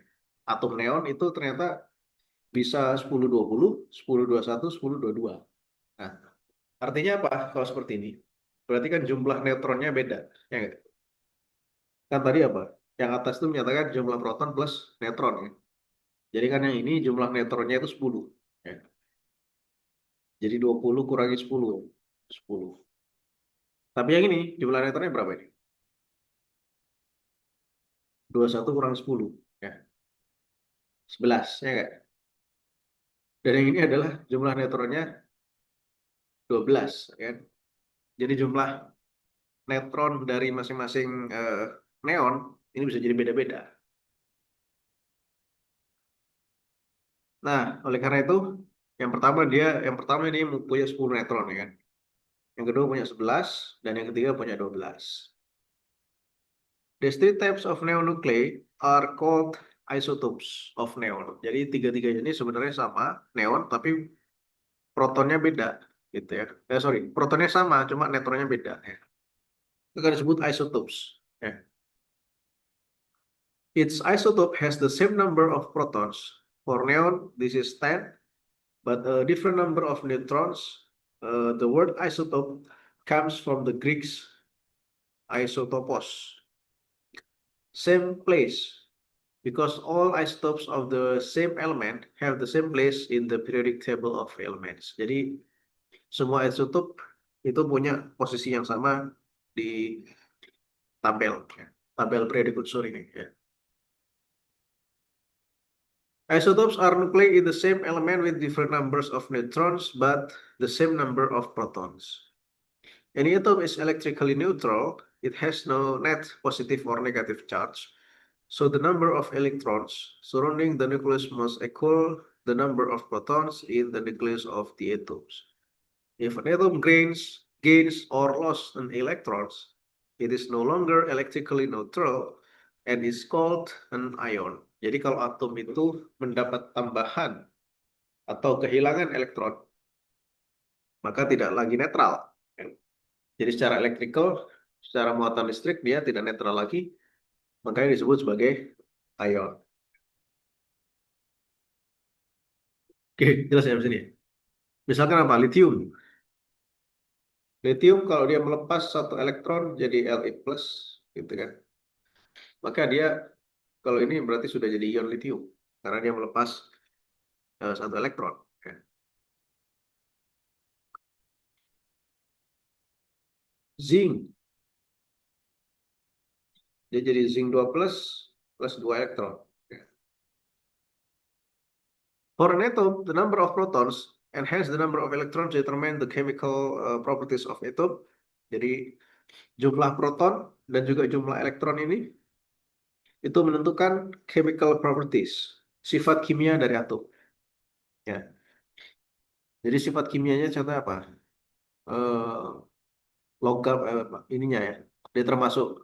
Atom neon itu ternyata bisa 1020, 1021, 1022. Nah, artinya apa kalau seperti ini? Berarti kan jumlah neutronnya beda, ya nggak? Kan tadi apa? Yang atas itu menyatakan jumlah proton plus neutron ya. Jadi kan yang ini jumlah neutronnya itu 10. Ya. Jadi 20 kurangi 10. 10. Tapi yang ini jumlah neutronnya berapa ini? 21 kurang 10. Ya. 11, ya nggak? Dan yang ini adalah jumlah neutronnya 12, kan? Jadi jumlah neutron dari masing-masing neon ini bisa jadi beda-beda. Nah, oleh karena itu, yang pertama ini punya 10 neutron ya kan. Yang kedua punya 11 dan yang ketiga punya 12. These three types of neon nuclei are called isotopes of neon. Jadi tiga-tiganya ini sebenarnya sama neon tapi protonnya beda gitu ya. Sorry, protonnya sama cuma neutronnya beda ya. Itu kan disebut isotopes. Ya. Each isotope has the same number of protons. For neon, this is 10, but a different number of neutrons. The word isotope comes from the Greek isotopos, same place, because all isotopes of the same element have the same place in the periodic table of elements. Jadi semua isotop itu punya posisi yang sama di tabel, ya. Tabel periodik unsur ini. Ya. Isotopes are nuclei in the same element with different numbers of neutrons, but the same number of protons. Any atom is electrically neutral. It has no net positive or negative charge. So the number of electrons surrounding the nucleus must equal the number of protons in the nucleus of the atoms. If an atom gains or loses an electrons, it is no longer electrically neutral and is called an ion. Jadi kalau atom itu mendapat tambahan atau kehilangan elektron, maka tidak lagi netral. Jadi secara elektrikal, secara muatan listrik dia tidak netral lagi, makanya disebut sebagai ion. Oke, jelas ya di sini. Misalkan apa? Lithium. Lithium kalau dia melepas satu elektron jadi Li plus, gitu kan. Maka dia kalau ini berarti sudah jadi ion lithium karena dia melepas satu elektron. Ya. Zinc, dia jadi zinc 2 plus 2 elektron. Ya. For an atom, the number of protons and hence the number of electrons determine the chemical properties of atom. Jadi jumlah proton dan juga jumlah elektron ini itu menentukan chemical properties, sifat kimia dari atom. Ya. Jadi sifat kimianya contohnya apa? Eh, Logam ininya ya. Dia termasuk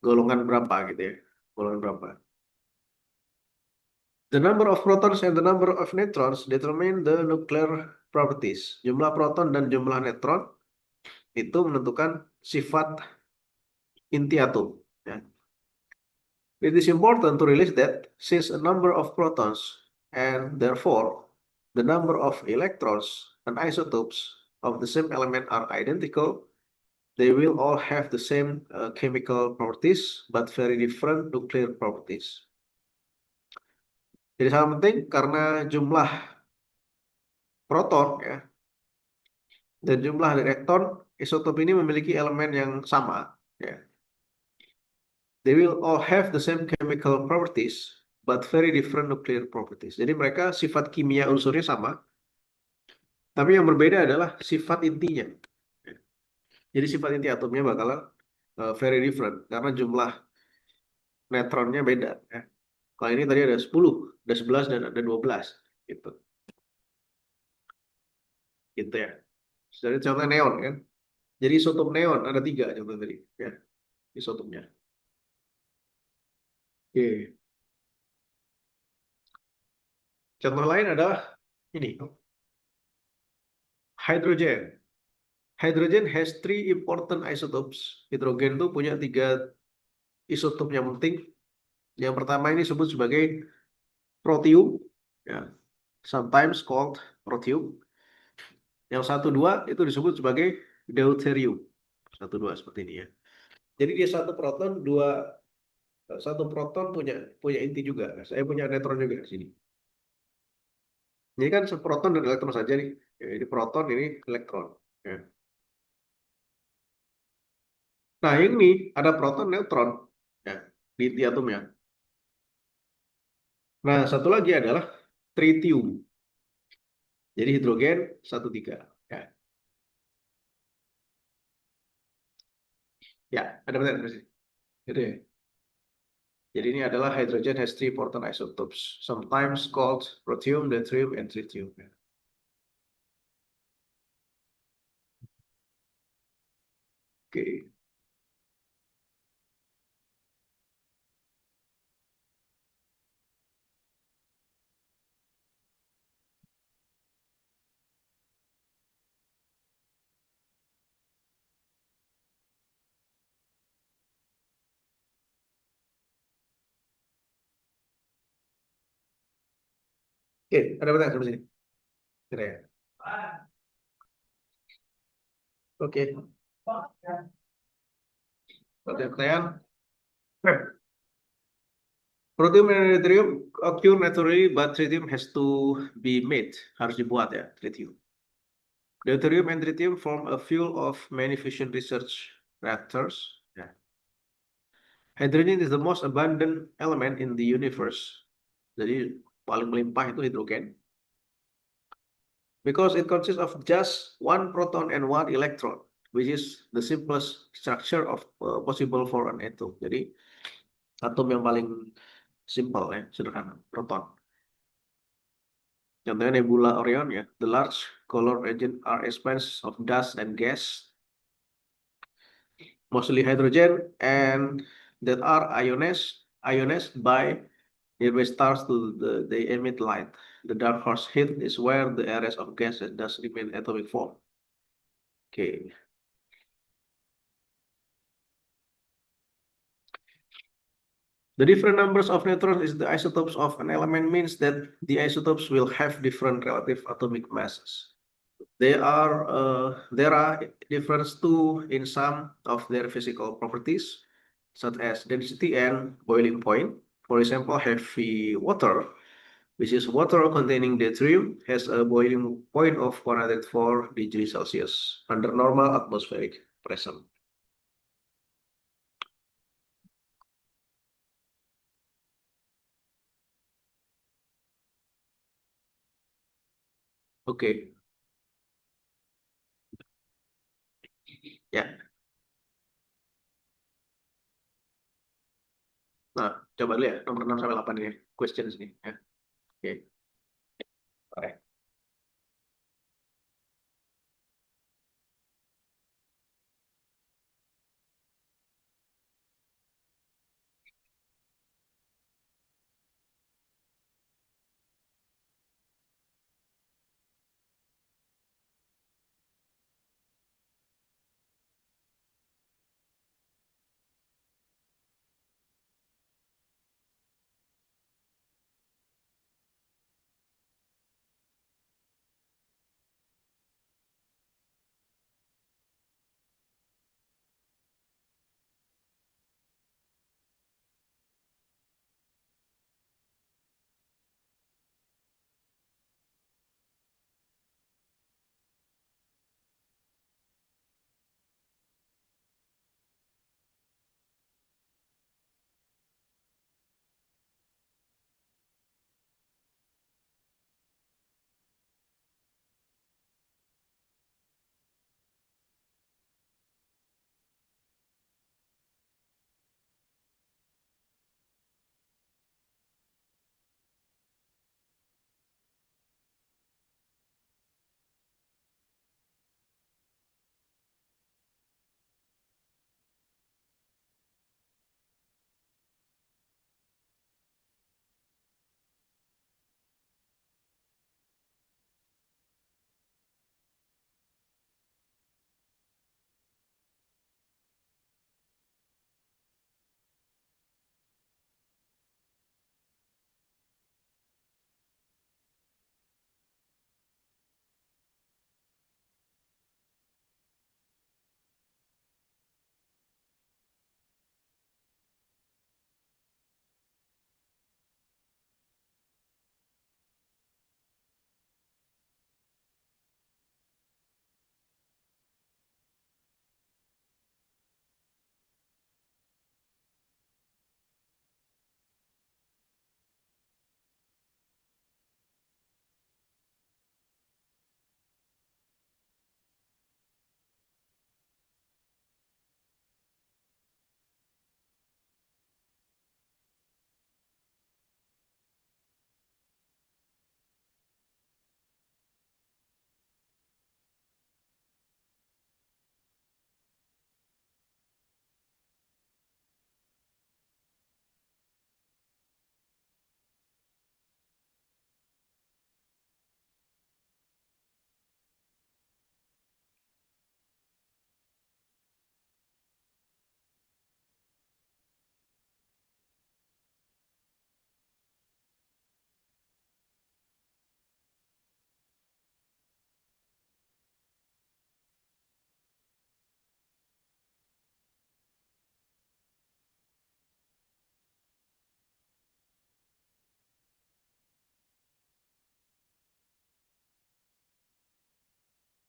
golongan berapa gitu ya? Golongan berapa? The number of protons and the number of neutrons determine the nuclear properties. Jumlah proton dan jumlah neutron itu menentukan sifat inti atom. Ya. It is important to realize that since a number of protons and therefore the number of electrons and isotopes of the same element are identical, they will all have the same chemical properties but very different nuclear properties. Jadi sangat penting karena jumlah proton ya dan jumlah elektron isotop ini memiliki elemen yang sama, ya. They will all have the same chemical properties, but very different nuclear properties. Jadi mereka sifat kimia unsurnya sama, tapi yang berbeda adalah sifat intinya. Jadi sifat inti atomnya bakalan very different karena jumlah neutronnya beda. Ya. Kalau ini tadi ada 10, ada 11 dan ada 12 gitu. Gitu ya. Jadi contohnya neon kan. Jadi isotop neon ada 3 contoh tadi ya, isotopnya. Oke. Contoh lain adalah ini, hydrogen. Hydrogen has three important isotopes. Hidrogen itu punya 3 isotop yang penting. Yang pertama ini disebut sebagai protium, ya, sometimes called protium. Yang satu dua itu disebut sebagai deuterium. Satu dua seperti ini ya. Jadi dia satu proton punya punya inti juga. Saya punya neutron juga di sini. Ini kan proton dan elektron saja nih. Ya, ini proton, ini elektron. Ya. Nah ini ada proton, neutron, ya, di atomnya. Nah satu lagi adalah tritium. Jadi hidrogen satu tiga. Ya, ya ada benar di sini. Gitu ya. Jadi ini adalah hydrogen has three important isotopes, sometimes called protium, deuterium, and tritium. Ya. Oke, oke, ada benar di sini. Gitu ya. Oke, pertanyaan. Protium and deuterium occur naturally, but tritium has to be made. Harus dibuat ya, tritium. Deuterium and tritium form a fuel of many fusion research reactors. Yeah. Hydrogen is the most abundant element in the universe. Jadi paling melimpah itu hidrogen. Because it consists of just one proton and one electron, which is the simplest structure of possible for an atom. Jadi atom yang paling simple ya, sederhana, proton. Contohnya nebula Orion ya, the large color agent are expanse of dust and gas, mostly hydrogen, and that are ionized by nearby stars to they emit light. The dark horse heat is where the areas of gas and dust remain atomic form. Okay. The different numbers of neutrons is the isotopes of an element means that the isotopes will have different relative atomic masses. There are difference too in some of their physical properties, such as density and boiling point. For example, heavy water, which is water containing deuterium, has a boiling point of 104 degrees Celsius under normal atmospheric pressure. Oke, ya. Nah, coba dulu ya, nomor 6 sampai 8 ini, questions ini. Ya. Oke, oke.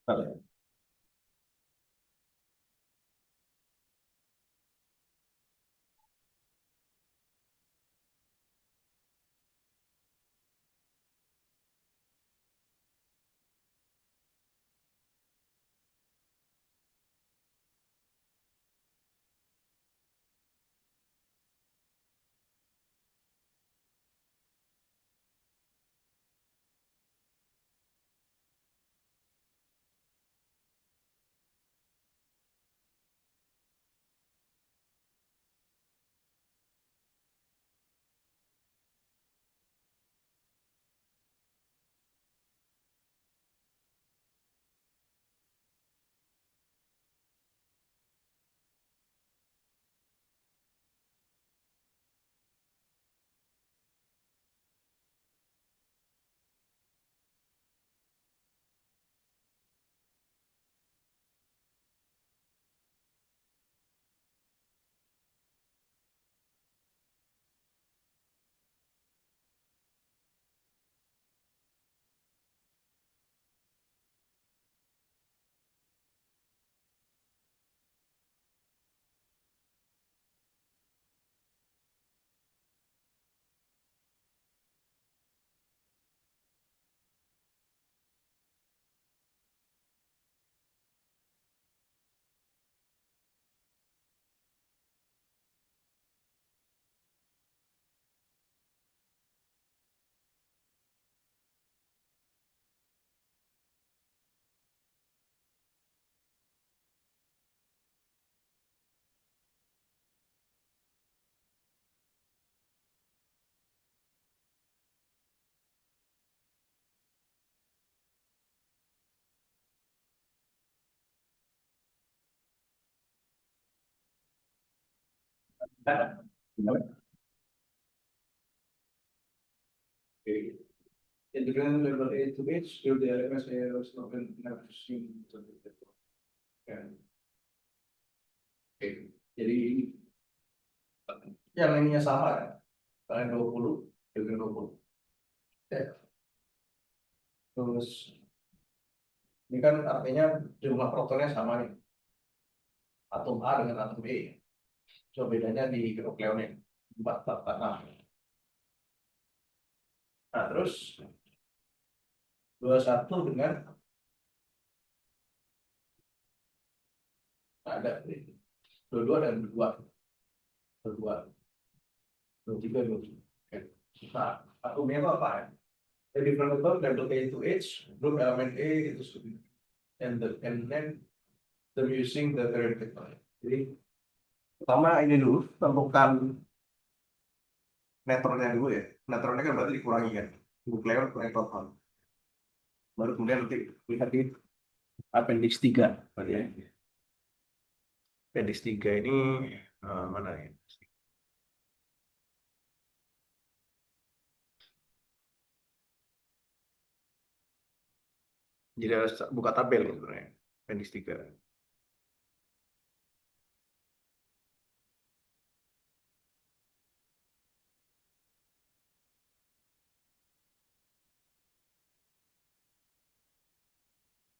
Oke. Okay. In the grand level A to H, through the LMS was not been never seen to the kan. Oke. Jadi yang ininya sama kan? Kalian 20, dengan 20. Ya. Terus ini kan artinya jumlah protonnya sama nih. Atom A dengan atom B. So bedanya di nukleonnya 4, 4, 4. Nah, terus 21 dengan ada 22 dan 2, 22, 23, 23. Oke. Nah, atomnya itu apa ya? The different level double A to H, group element A itu and then the using the periodic table. Jadi pertama ini dulu tentukan netronnya dulu ya. Netronnya kan berarti dikurangi kan. Nukleon kurangi proton. Baru kemudian nanti lihat di appendix 3. Berarti ya. Appendix 3 ini mana ya? Jadi harus buka tabel sebenarnya. Appendix 3.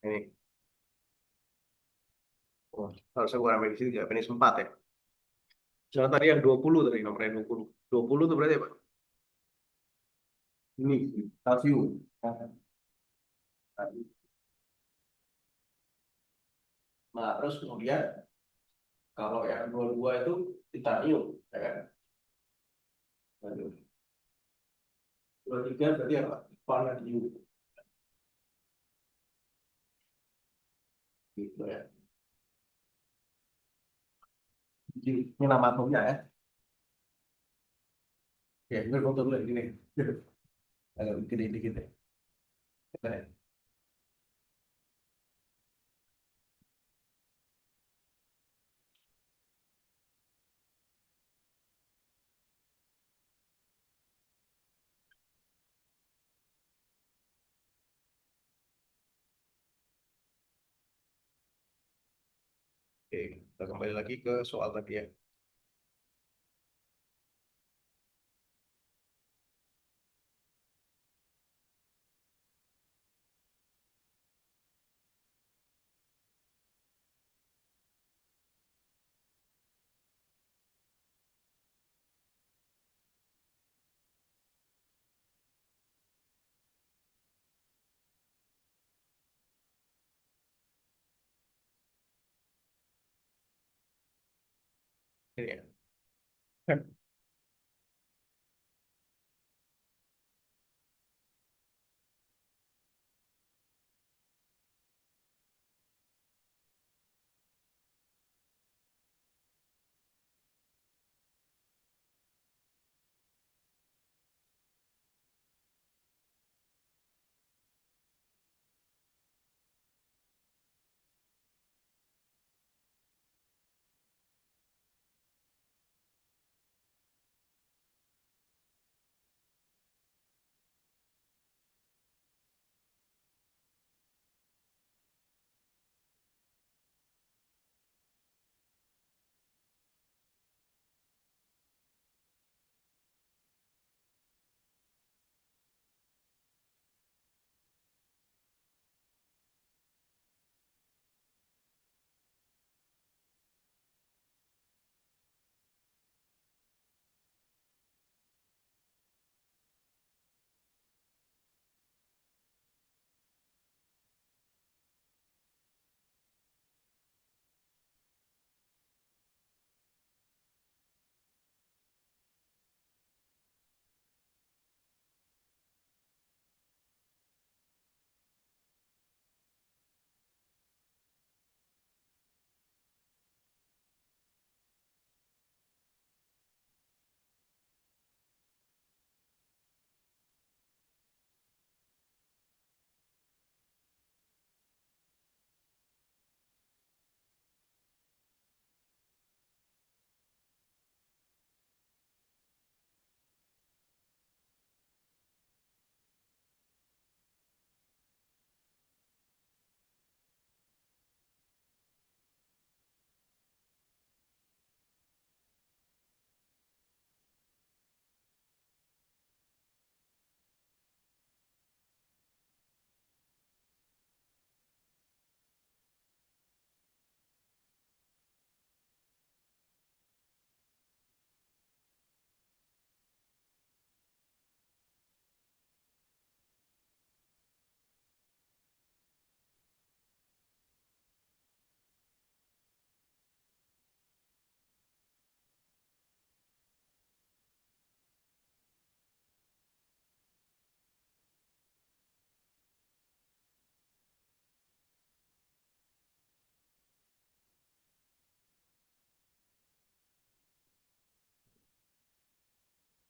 Ini. Oh, harusnya bukan appendix 3, appendix 4 ya. Soalnya tadi yang 20 tadi nomornya 20. 20 itu berarti apa? Ini kalsium. Nah, terus kemudian kalau yang 22 itu titanium, ya kan? 23 berarti apa? Vanadium. Gitu ya. Ini nama atomnya ya. Ya, ini foto dulu ya, gini. Agak gede dikit ya. Oke, kita kembali lagi ke soal tadi ya. Ini ya.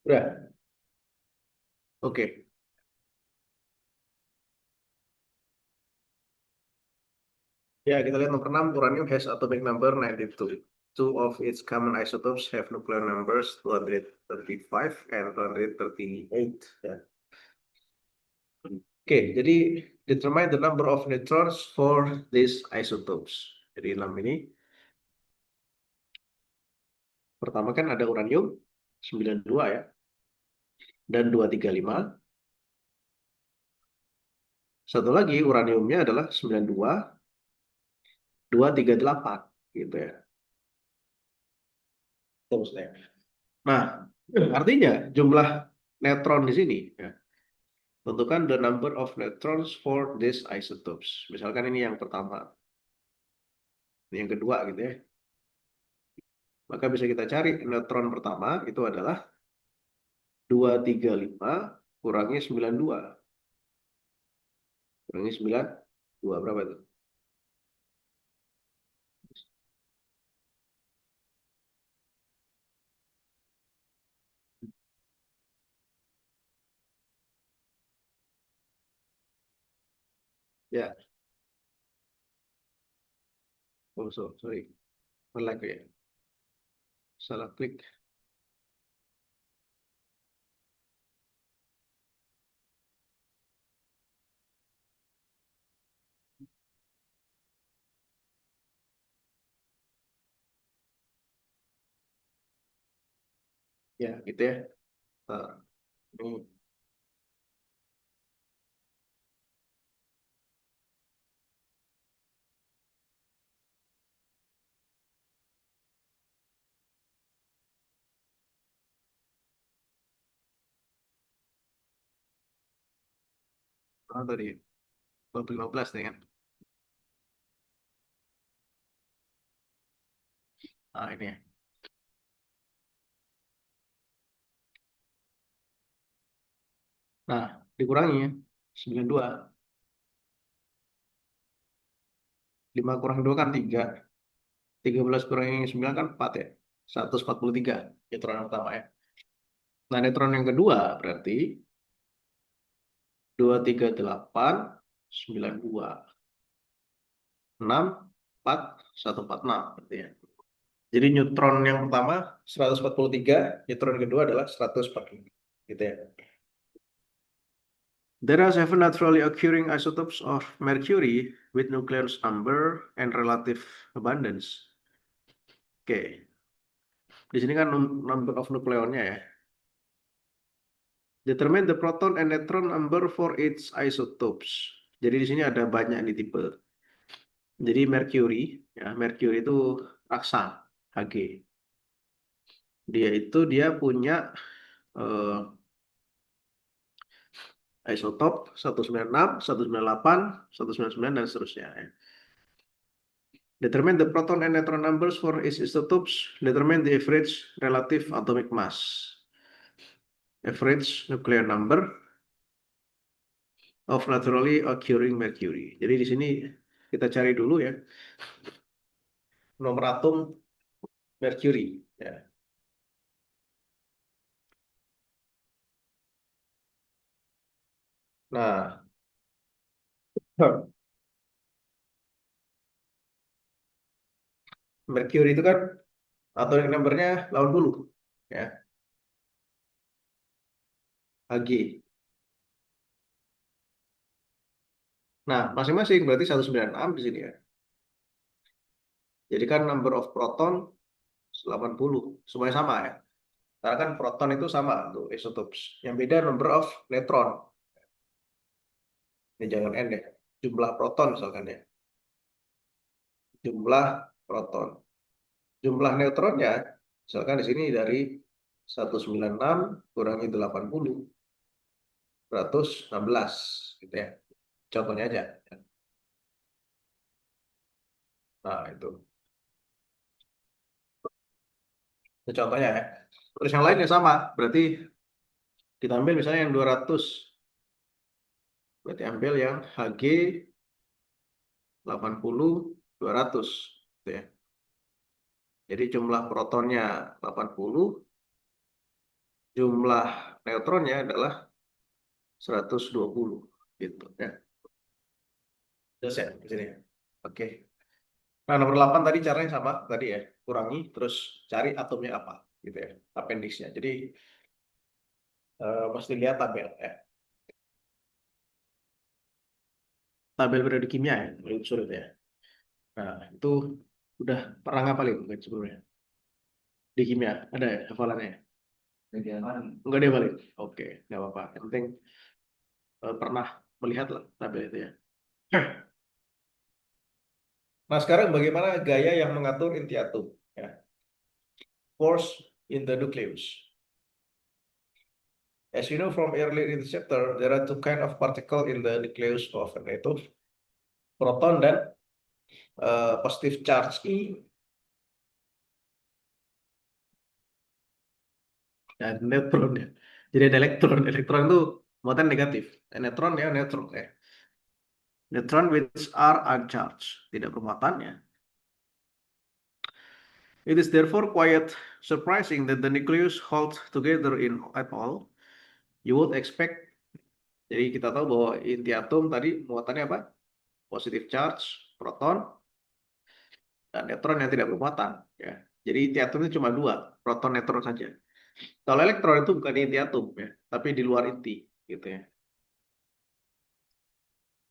Udah. Oke. Ya, kita lihat nomor 6. Uranium has atomic number 92. Two of its common isotopes have nuclear numbers 235 and 238. Ya. Oke, jadi determine the number of neutrons for these isotopes. Jadi 6 ini. Pertama kan ada uranium 92 ya, dan 235. Satu lagi uraniumnya adalah 92, 238 gitu ya. Terus ya. Nah, artinya jumlah neutron di sini ya. Tentukan the number of neutrons for these isotopes. Misalkan ini yang pertama, ini yang kedua gitu ya. Maka bisa kita cari neutron pertama itu adalah 235 kurangi 92. Kurangi 92 berapa itu? Ya, oh sorry. Like ya. Salah klik. Ya, gitu ya. Nah, ini tadi 2015 nih kan. Nah, ini ya. Nah, dikurangi ya. 92. 5 kurang 2 kan 3. 13 kurangi 9 kan 4 ya. 143 neutron yang pertama ya. Nah, neutron yang kedua berarti 238 92 6 4 146 berarti ya. Jadi neutron yang pertama 143, neutron yang kedua adalah 145 gitu ya. There are 7 naturally occurring isotopes of mercury with nuclear number and relative abundance. Oke. Di sini kan number of nukleonnya ya. Determine the proton and neutron number for its isotopes. Jadi di sini ada banyak nih tipe. Jadi mercury itu raksa Hg. Dia punya eh, isotop 196, 198, 199 dan seterusnya ya. Determine the proton and neutron numbers for its isotopes. Determine the average relative atomic mass. Average nuclear number of naturally occurring mercury. Jadi di sini kita cari dulu ya nomor atom mercury ya. Nah, mercury itu kan atomic numbernya 80 ya, Hg. Nah, masing-masing berarti 196 di sini ya. Jadi kan number of proton 80, semuanya sama ya. Karena kan proton itu sama tuh isotopes. Yang beda number of neutron. Ini jangan N deh. Jumlah proton misalkan ya. Jumlah proton. Jumlah neutronnya misalkan di sini dari 196 kurangi 80 116 gitu ya. Contohnya aja. Nah, itu. Itu contohnya ya. Terus yang lainnya sama. Berarti kita ambil misalnya yang 200. Berarti ambil yang Hg 80 200 gitu ya. Jadi jumlah protonnya 80, jumlah neutronnya adalah 120 gitu ya. Terus ya di sini. Oke. Nah, nomor 8 tadi caranya sama tadi ya. Kurangi terus cari atomnya apa gitu ya. Appendixnya. Jadi mesti lihat tabel ya. Tabel periode kimia ya, unsur itu ya. Nah, itu udah pernah ngapalin mungkin sebelumnya. Di kimia ada ya hafalannya ya? Enggak dia balik. Oke, nggak apa-apa. Yang penting pernah melihat lah tabel itu ya. Nah, sekarang bagaimana gaya yang mengatur inti atom? Ya. Force in the nucleus. As you know from earlier in the chapter, there are two kind of particle in the nucleus of an atom. Proton dan positive charge I dan neutron ya. Jadi ada elektron. Elektron itu muatan negatif. Neutron ya neutron ya. Neutron which are uncharged. Tidak bermuatan ya. It is therefore quite surprising that the nucleus holds together in at all. You would expect. Jadi kita tahu bahwa inti atom tadi muatannya apa? Positive charge, proton, dan neutron yang tidak bermuatan. Ya. Jadi inti atom itu cuma dua, proton, neutron saja. Kalau elektron itu bukan inti atom ya, tapi di luar inti, gitu ya.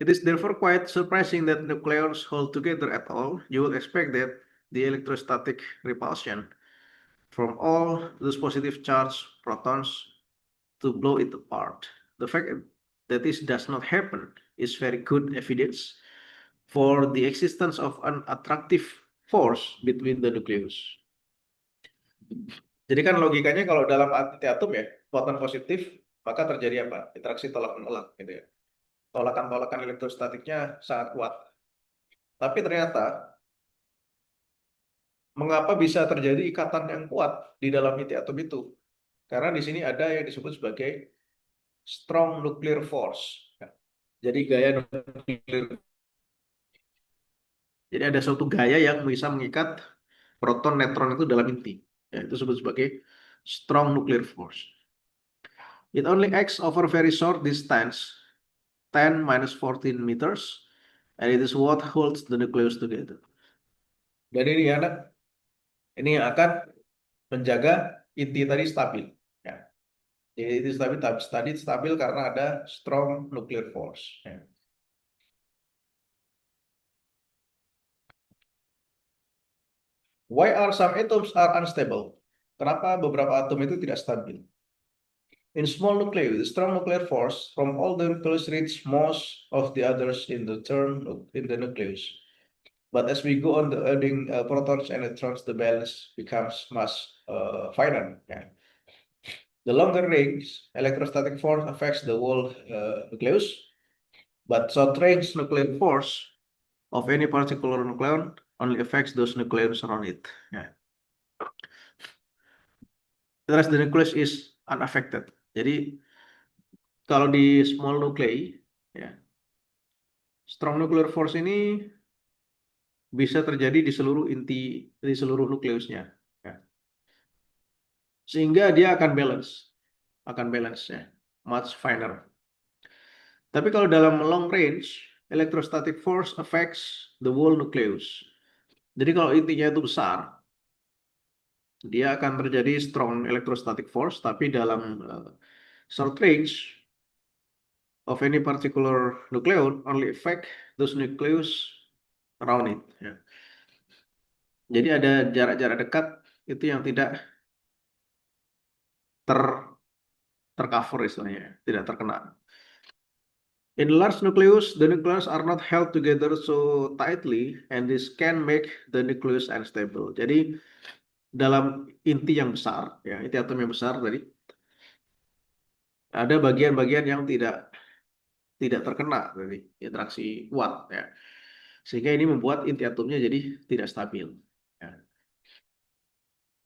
It is therefore quite surprising that nucleons hold together at all. You would expect that the electrostatic repulsion from all those positive charge protons to blow it apart. The fact that this does not happen is very good evidence for the existence of an attractive force between the nucleus. Jadi kan logikanya kalau dalam anti atom ya, proton positif, maka terjadi apa? Interaksi tolak-menolak gitu ya. Tolakan-tolakan elektrostatiknya sangat kuat. Tapi ternyata mengapa bisa terjadi ikatan yang kuat di dalam inti atom itu? Karena di sini ada yang disebut sebagai strong nuclear force. Ya. Jadi gaya nuklir. Jadi ada suatu gaya yang bisa mengikat proton neutron itu dalam inti. Ya, itu disebut sebagai strong nuclear force. It only acts over very short distance, 10 minus 14 meters, and it is what holds the nucleus together. Dan ini anak, ini akan menjaga inti tadi stabil. Ya. Jadi itu stabil karena ada strong nuclear force. Ya. Why are some atoms are unstable? Kenapa beberapa atom itu tidak stabil? In small nuclei, the strong nuclear force from all the nucleus reach most of the others in the nucleus. But as we go on the adding protons and neutrons, the balance becomes much finer. Yeah. The longer range electrostatic force affects the whole nucleus, but short range nuclear force of any particular nucleon only affects those nucleons around it. Yeah. The rest of the nucleus is unaffected. Jadi kalau di small nuclei, ya, strong nuclear force ini bisa terjadi di seluruh inti, di seluruh nukleusnya. Ya. Sehingga dia akan balance ya, much finer. Tapi kalau dalam long range, electrostatic force affects the whole nucleus. Jadi kalau intinya itu besar, dia akan terjadi strong electrostatic force, tapi dalam short range of any particular nucleon only affect those nucleus around it. Ya. Jadi ada jarak-jarak dekat itu yang tidak tercover istilahnya, tidak terkena. In large nucleus, the nucleons are not held together so tightly, and this can make the nucleus unstable. Jadi dalam inti yang besar, ya inti atom yang besar tadi, ada bagian-bagian yang tidak terkena dari interaksi kuat, ya. Sehingga ini membuat inti atomnya jadi tidak stabil. Ya.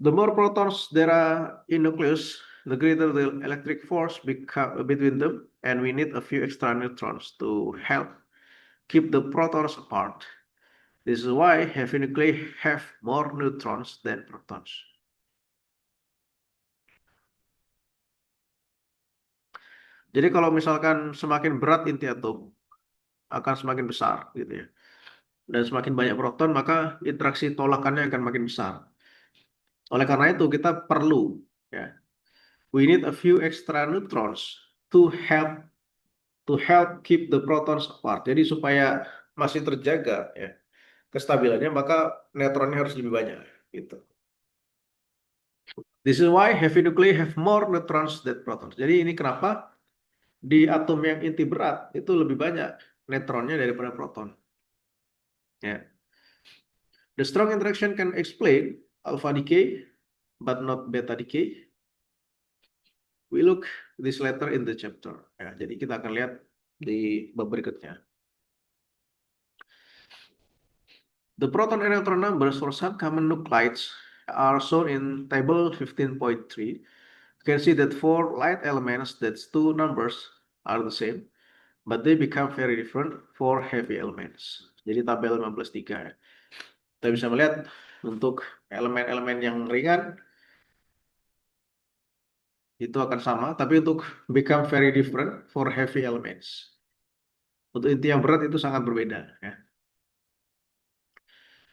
The more protons there are in nucleus, the greater the electric force between them, and we need a few extra neutrons to help keep the protons apart. This is why heavy nuclei have more neutrons than protons. Jadi kalau misalkan semakin berat inti atom, akan semakin besar, gitu ya. Dan semakin banyak proton, maka interaksi tolakannya akan makin besar. Oleh karena itu kita perlu, ya, we need a few extra neutrons to help keep the protons apart. Jadi supaya masih terjaga, ya, kestabilannya, maka neutronnya harus lebih banyak, gitu. This is why heavy nuclei have more neutrons than protons. Jadi ini kenapa di atom yang inti berat itu lebih banyak neutronnya daripada proton. Ya. The strong interaction can explain alpha decay, but not beta decay. We look this later in the chapter. Ya, jadi kita akan lihat di bab berikutnya. The proton and neutron numbers for some common nuclides are shown in table 15.3. You can see that for light elements, that's two numbers are the same, but they become very different for heavy elements. Jadi tabel 15.3 ya. Kita bisa melihat untuk elemen-elemen yang ringan itu akan sama, tapi untuk become very different for heavy elements. Untuk inti yang berat itu sangat berbeda ya.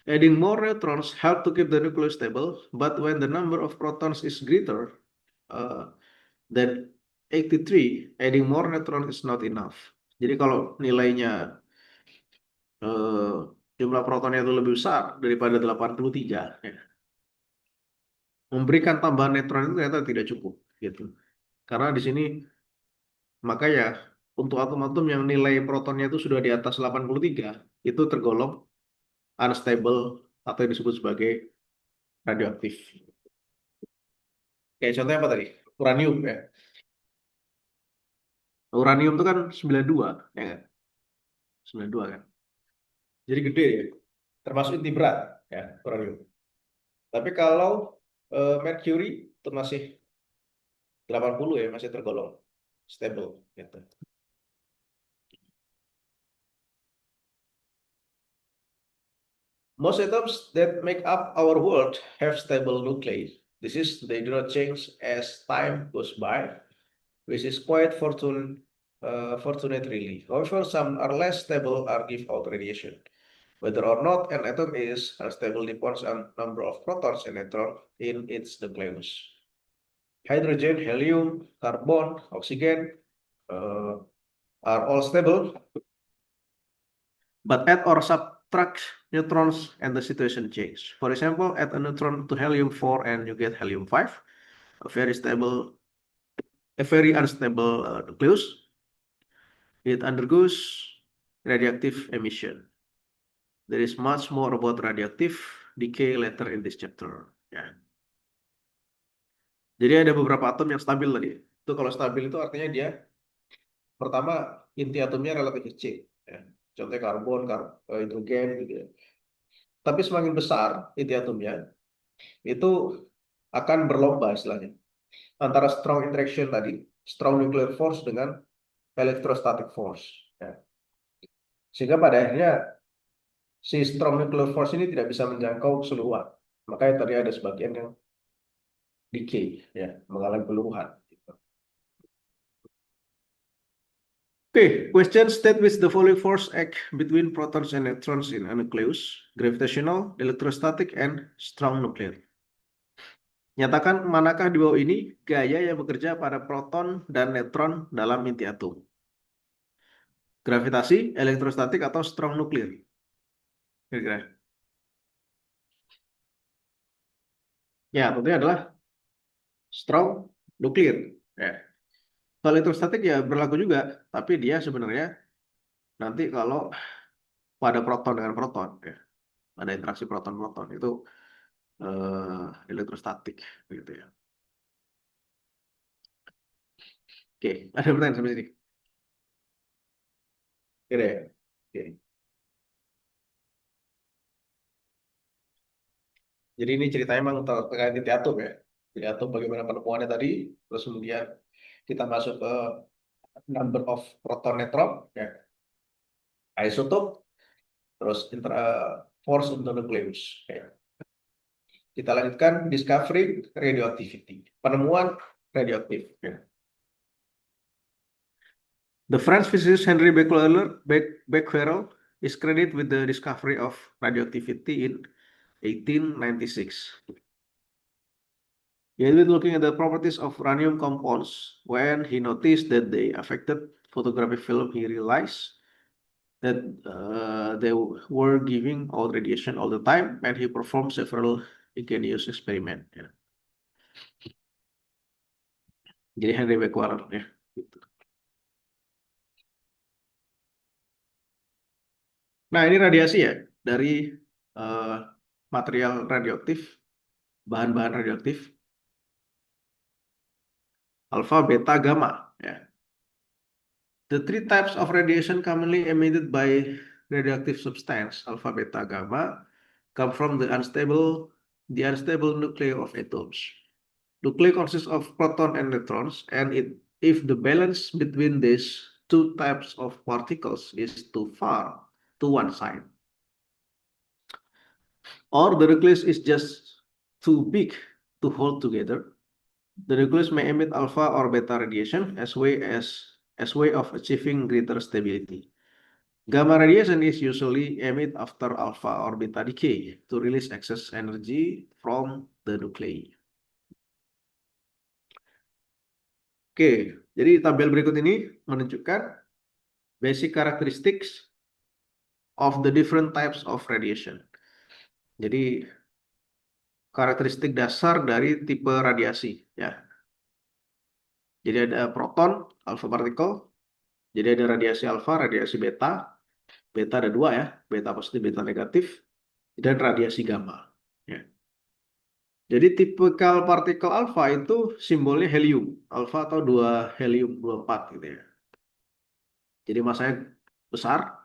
Adding more neutrons help to keep the nucleus stable, but when the number of protons is greater than 83, adding more neutron is not enough. Jadi kalau nilainya jumlah protonnya itu lebih besar daripada 83, ya, memberikan tambahan neutron itu ternyata tidak cukup, gitu. Karena di sini makanya untuk atom-atom yang nilai protonnya itu sudah di atas 83, itu tergolong unstable atau disebut sebagai radioaktif. Kayak contohnya apa tadi? Uranium ya. Uranium itu kan 92, ya kan? 92 kan. Jadi gede ya. Termasuk inti berat ya, uranium. Tapi kalau mercury itu masih 80 ya, masih tergolong stable gitu. Most atoms that make up our world have stable nuclei. This is, they do not change as time goes by, which is quite fortunate really. However, some are less stable or give out radiation. Whether or not an atom is unstable depends on number of protons and neutrons in its nucleus. Hydrogen, helium, carbon, oxygen uh, are all stable, but add or subtract neutrons and the situation changes. For example, add a neutron to helium-4 and you get helium-5, a very unstable nucleus. It undergoes radioactive emission. There is much more about radioactive decay later in this chapter. Ya. Jadi ada beberapa atom yang stabil tadi. Itu kalau stabil itu artinya dia pertama inti atomnya relatif kecil. Ya. Contohnya karbon, hidrogen gitu ya. Tapi semakin besar inti atomnya, itu akan berlomba istilahnya antara strong interaction tadi, strong nuclear force dengan electrostatic force. Ya. Sehingga pada akhirnya si strong nuclear force ini tidak bisa menjangkau keseluruhan. Makanya tadi ada sebagian yang decay, ya, mengalami peluruhan. Okay, question state which the following force act between protons and neutrons in a nucleus: gravitational, electrostatic, and strong nuclear. Nyatakan manakah di bawah ini gaya yang bekerja pada proton dan neutron dalam inti atom. Gravitasi, elektrostatik, atau strong nuclear? Kira-kira. Ya, tentunya adalah strong nuclear. Ya. Kalau elektrostatik ya berlaku juga, tapi dia sebenarnya nanti kalau pada proton dengan proton, ya, ada interaksi proton-proton itu elektrostatik, gitu ya. Oke, ada pertanyaan sampai sini? Oke. Oke. Jadi ini ceritanya memang terkait inti atom ya. Inti atom bagaimana penemuannya tadi, terus kemudian kita masuk ke number of proton neutron, ya, isotop, terus force into nucleus. Ya. Kita lanjutkan discovery radioactivity, penemuan radioaktif. Ya. The French physicist Henri Becquerel is credited with the discovery of radioactivity in 1896. He had been looking at the properties of uranium compounds. When he noticed that they affected photographic film, he realized that they were giving out radiation all the time, and he performed several ingenious experiments. Ya. Jadi Henry Becquerel ya. Gitu. Nah ini radiasi ya dari material radioaktif, bahan-bahan radioaktif, alpha, beta, gamma. Ya. The three types of radiation commonly emitted by radioactive substance, alpha, beta, gamma, come from the unstable nuclei of atoms. Nuclei consists of proton and neutrons, and if the balance between these two types of particles is too far to one side, or the nucleus is just too big to hold together, the nucleus may emit alpha or beta radiation as way of achieving greater stability. Gamma radiation is usually emitted after alpha or beta decay to release excess energy from the nuclei. Oke, jadi tabel berikut ini menunjukkan basic characteristics of the different types of radiation. Jadi karakteristik dasar dari tipe radiasi, ya. Jadi ada proton, alpha particle. Jadi ada radiasi alpha, radiasi beta. Beta ada dua ya, beta positif, beta negatif, dan radiasi gamma. Ya. Jadi tipikal partikel alpha itu simbolnya helium, alpha atau 2 helium 24 gitu ya. Jadi masanya besar,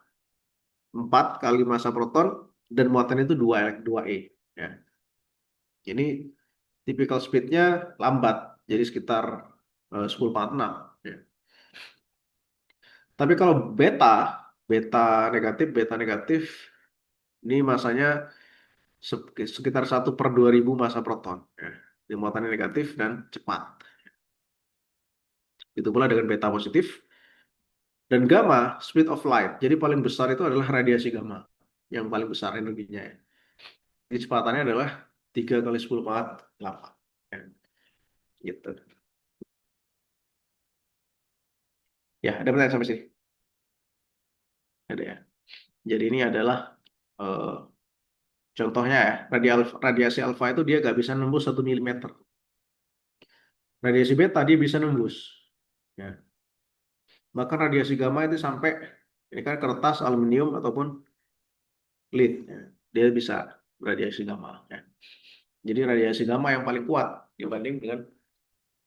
4 kali massa proton, dan muatannya itu 2E. Ya. Ini typical speednya lambat, jadi sekitar 10 pangkat 6. Ya. Tapi kalau beta negatif, ini masanya sekitar 1/2000 massa proton. Ya. Jadi muatannya negatif dan cepat. Itu pula dengan beta positif. Dan gamma, speed of light. Jadi paling besar itu adalah radiasi gamma. Yang paling besar energinya. Ya. Jadi kecepatannya adalah 3 kali 10 pangkat 8. Ya. Gitu. Ya, ada pertanyaan sampai sini? Ada ya. Jadi ini adalah eh, contohnya ya, radiasi alfa itu dia nggak bisa nembus 1 mm. Radiasi beta dia bisa nembus. Ya. Bahkan radiasi gamma itu sampai, ini kan kertas, aluminium, ataupun lead. Ya. Dia bisa radiasi gamma. Ya. Jadi radiasi gamma yang paling kuat dibanding dengan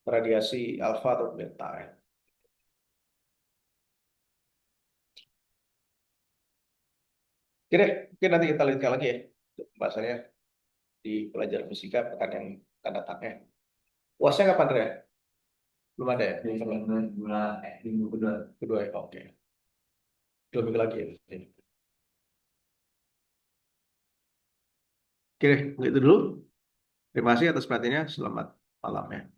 radiasi alfa atau beta. Ya. Oke deh, mungkin nanti kita lanjutkan lagi ya. Bahasanya di pelajaran fisika pekan yang akan datang ya. UASnya kapan, Dre? Belum ada ya? Minggu kedua. Kedua ya? Oke. 2 minggu lagi ya. Oke deh, itu dulu. Terima kasih atas perhatiannya. Selamat malam ya.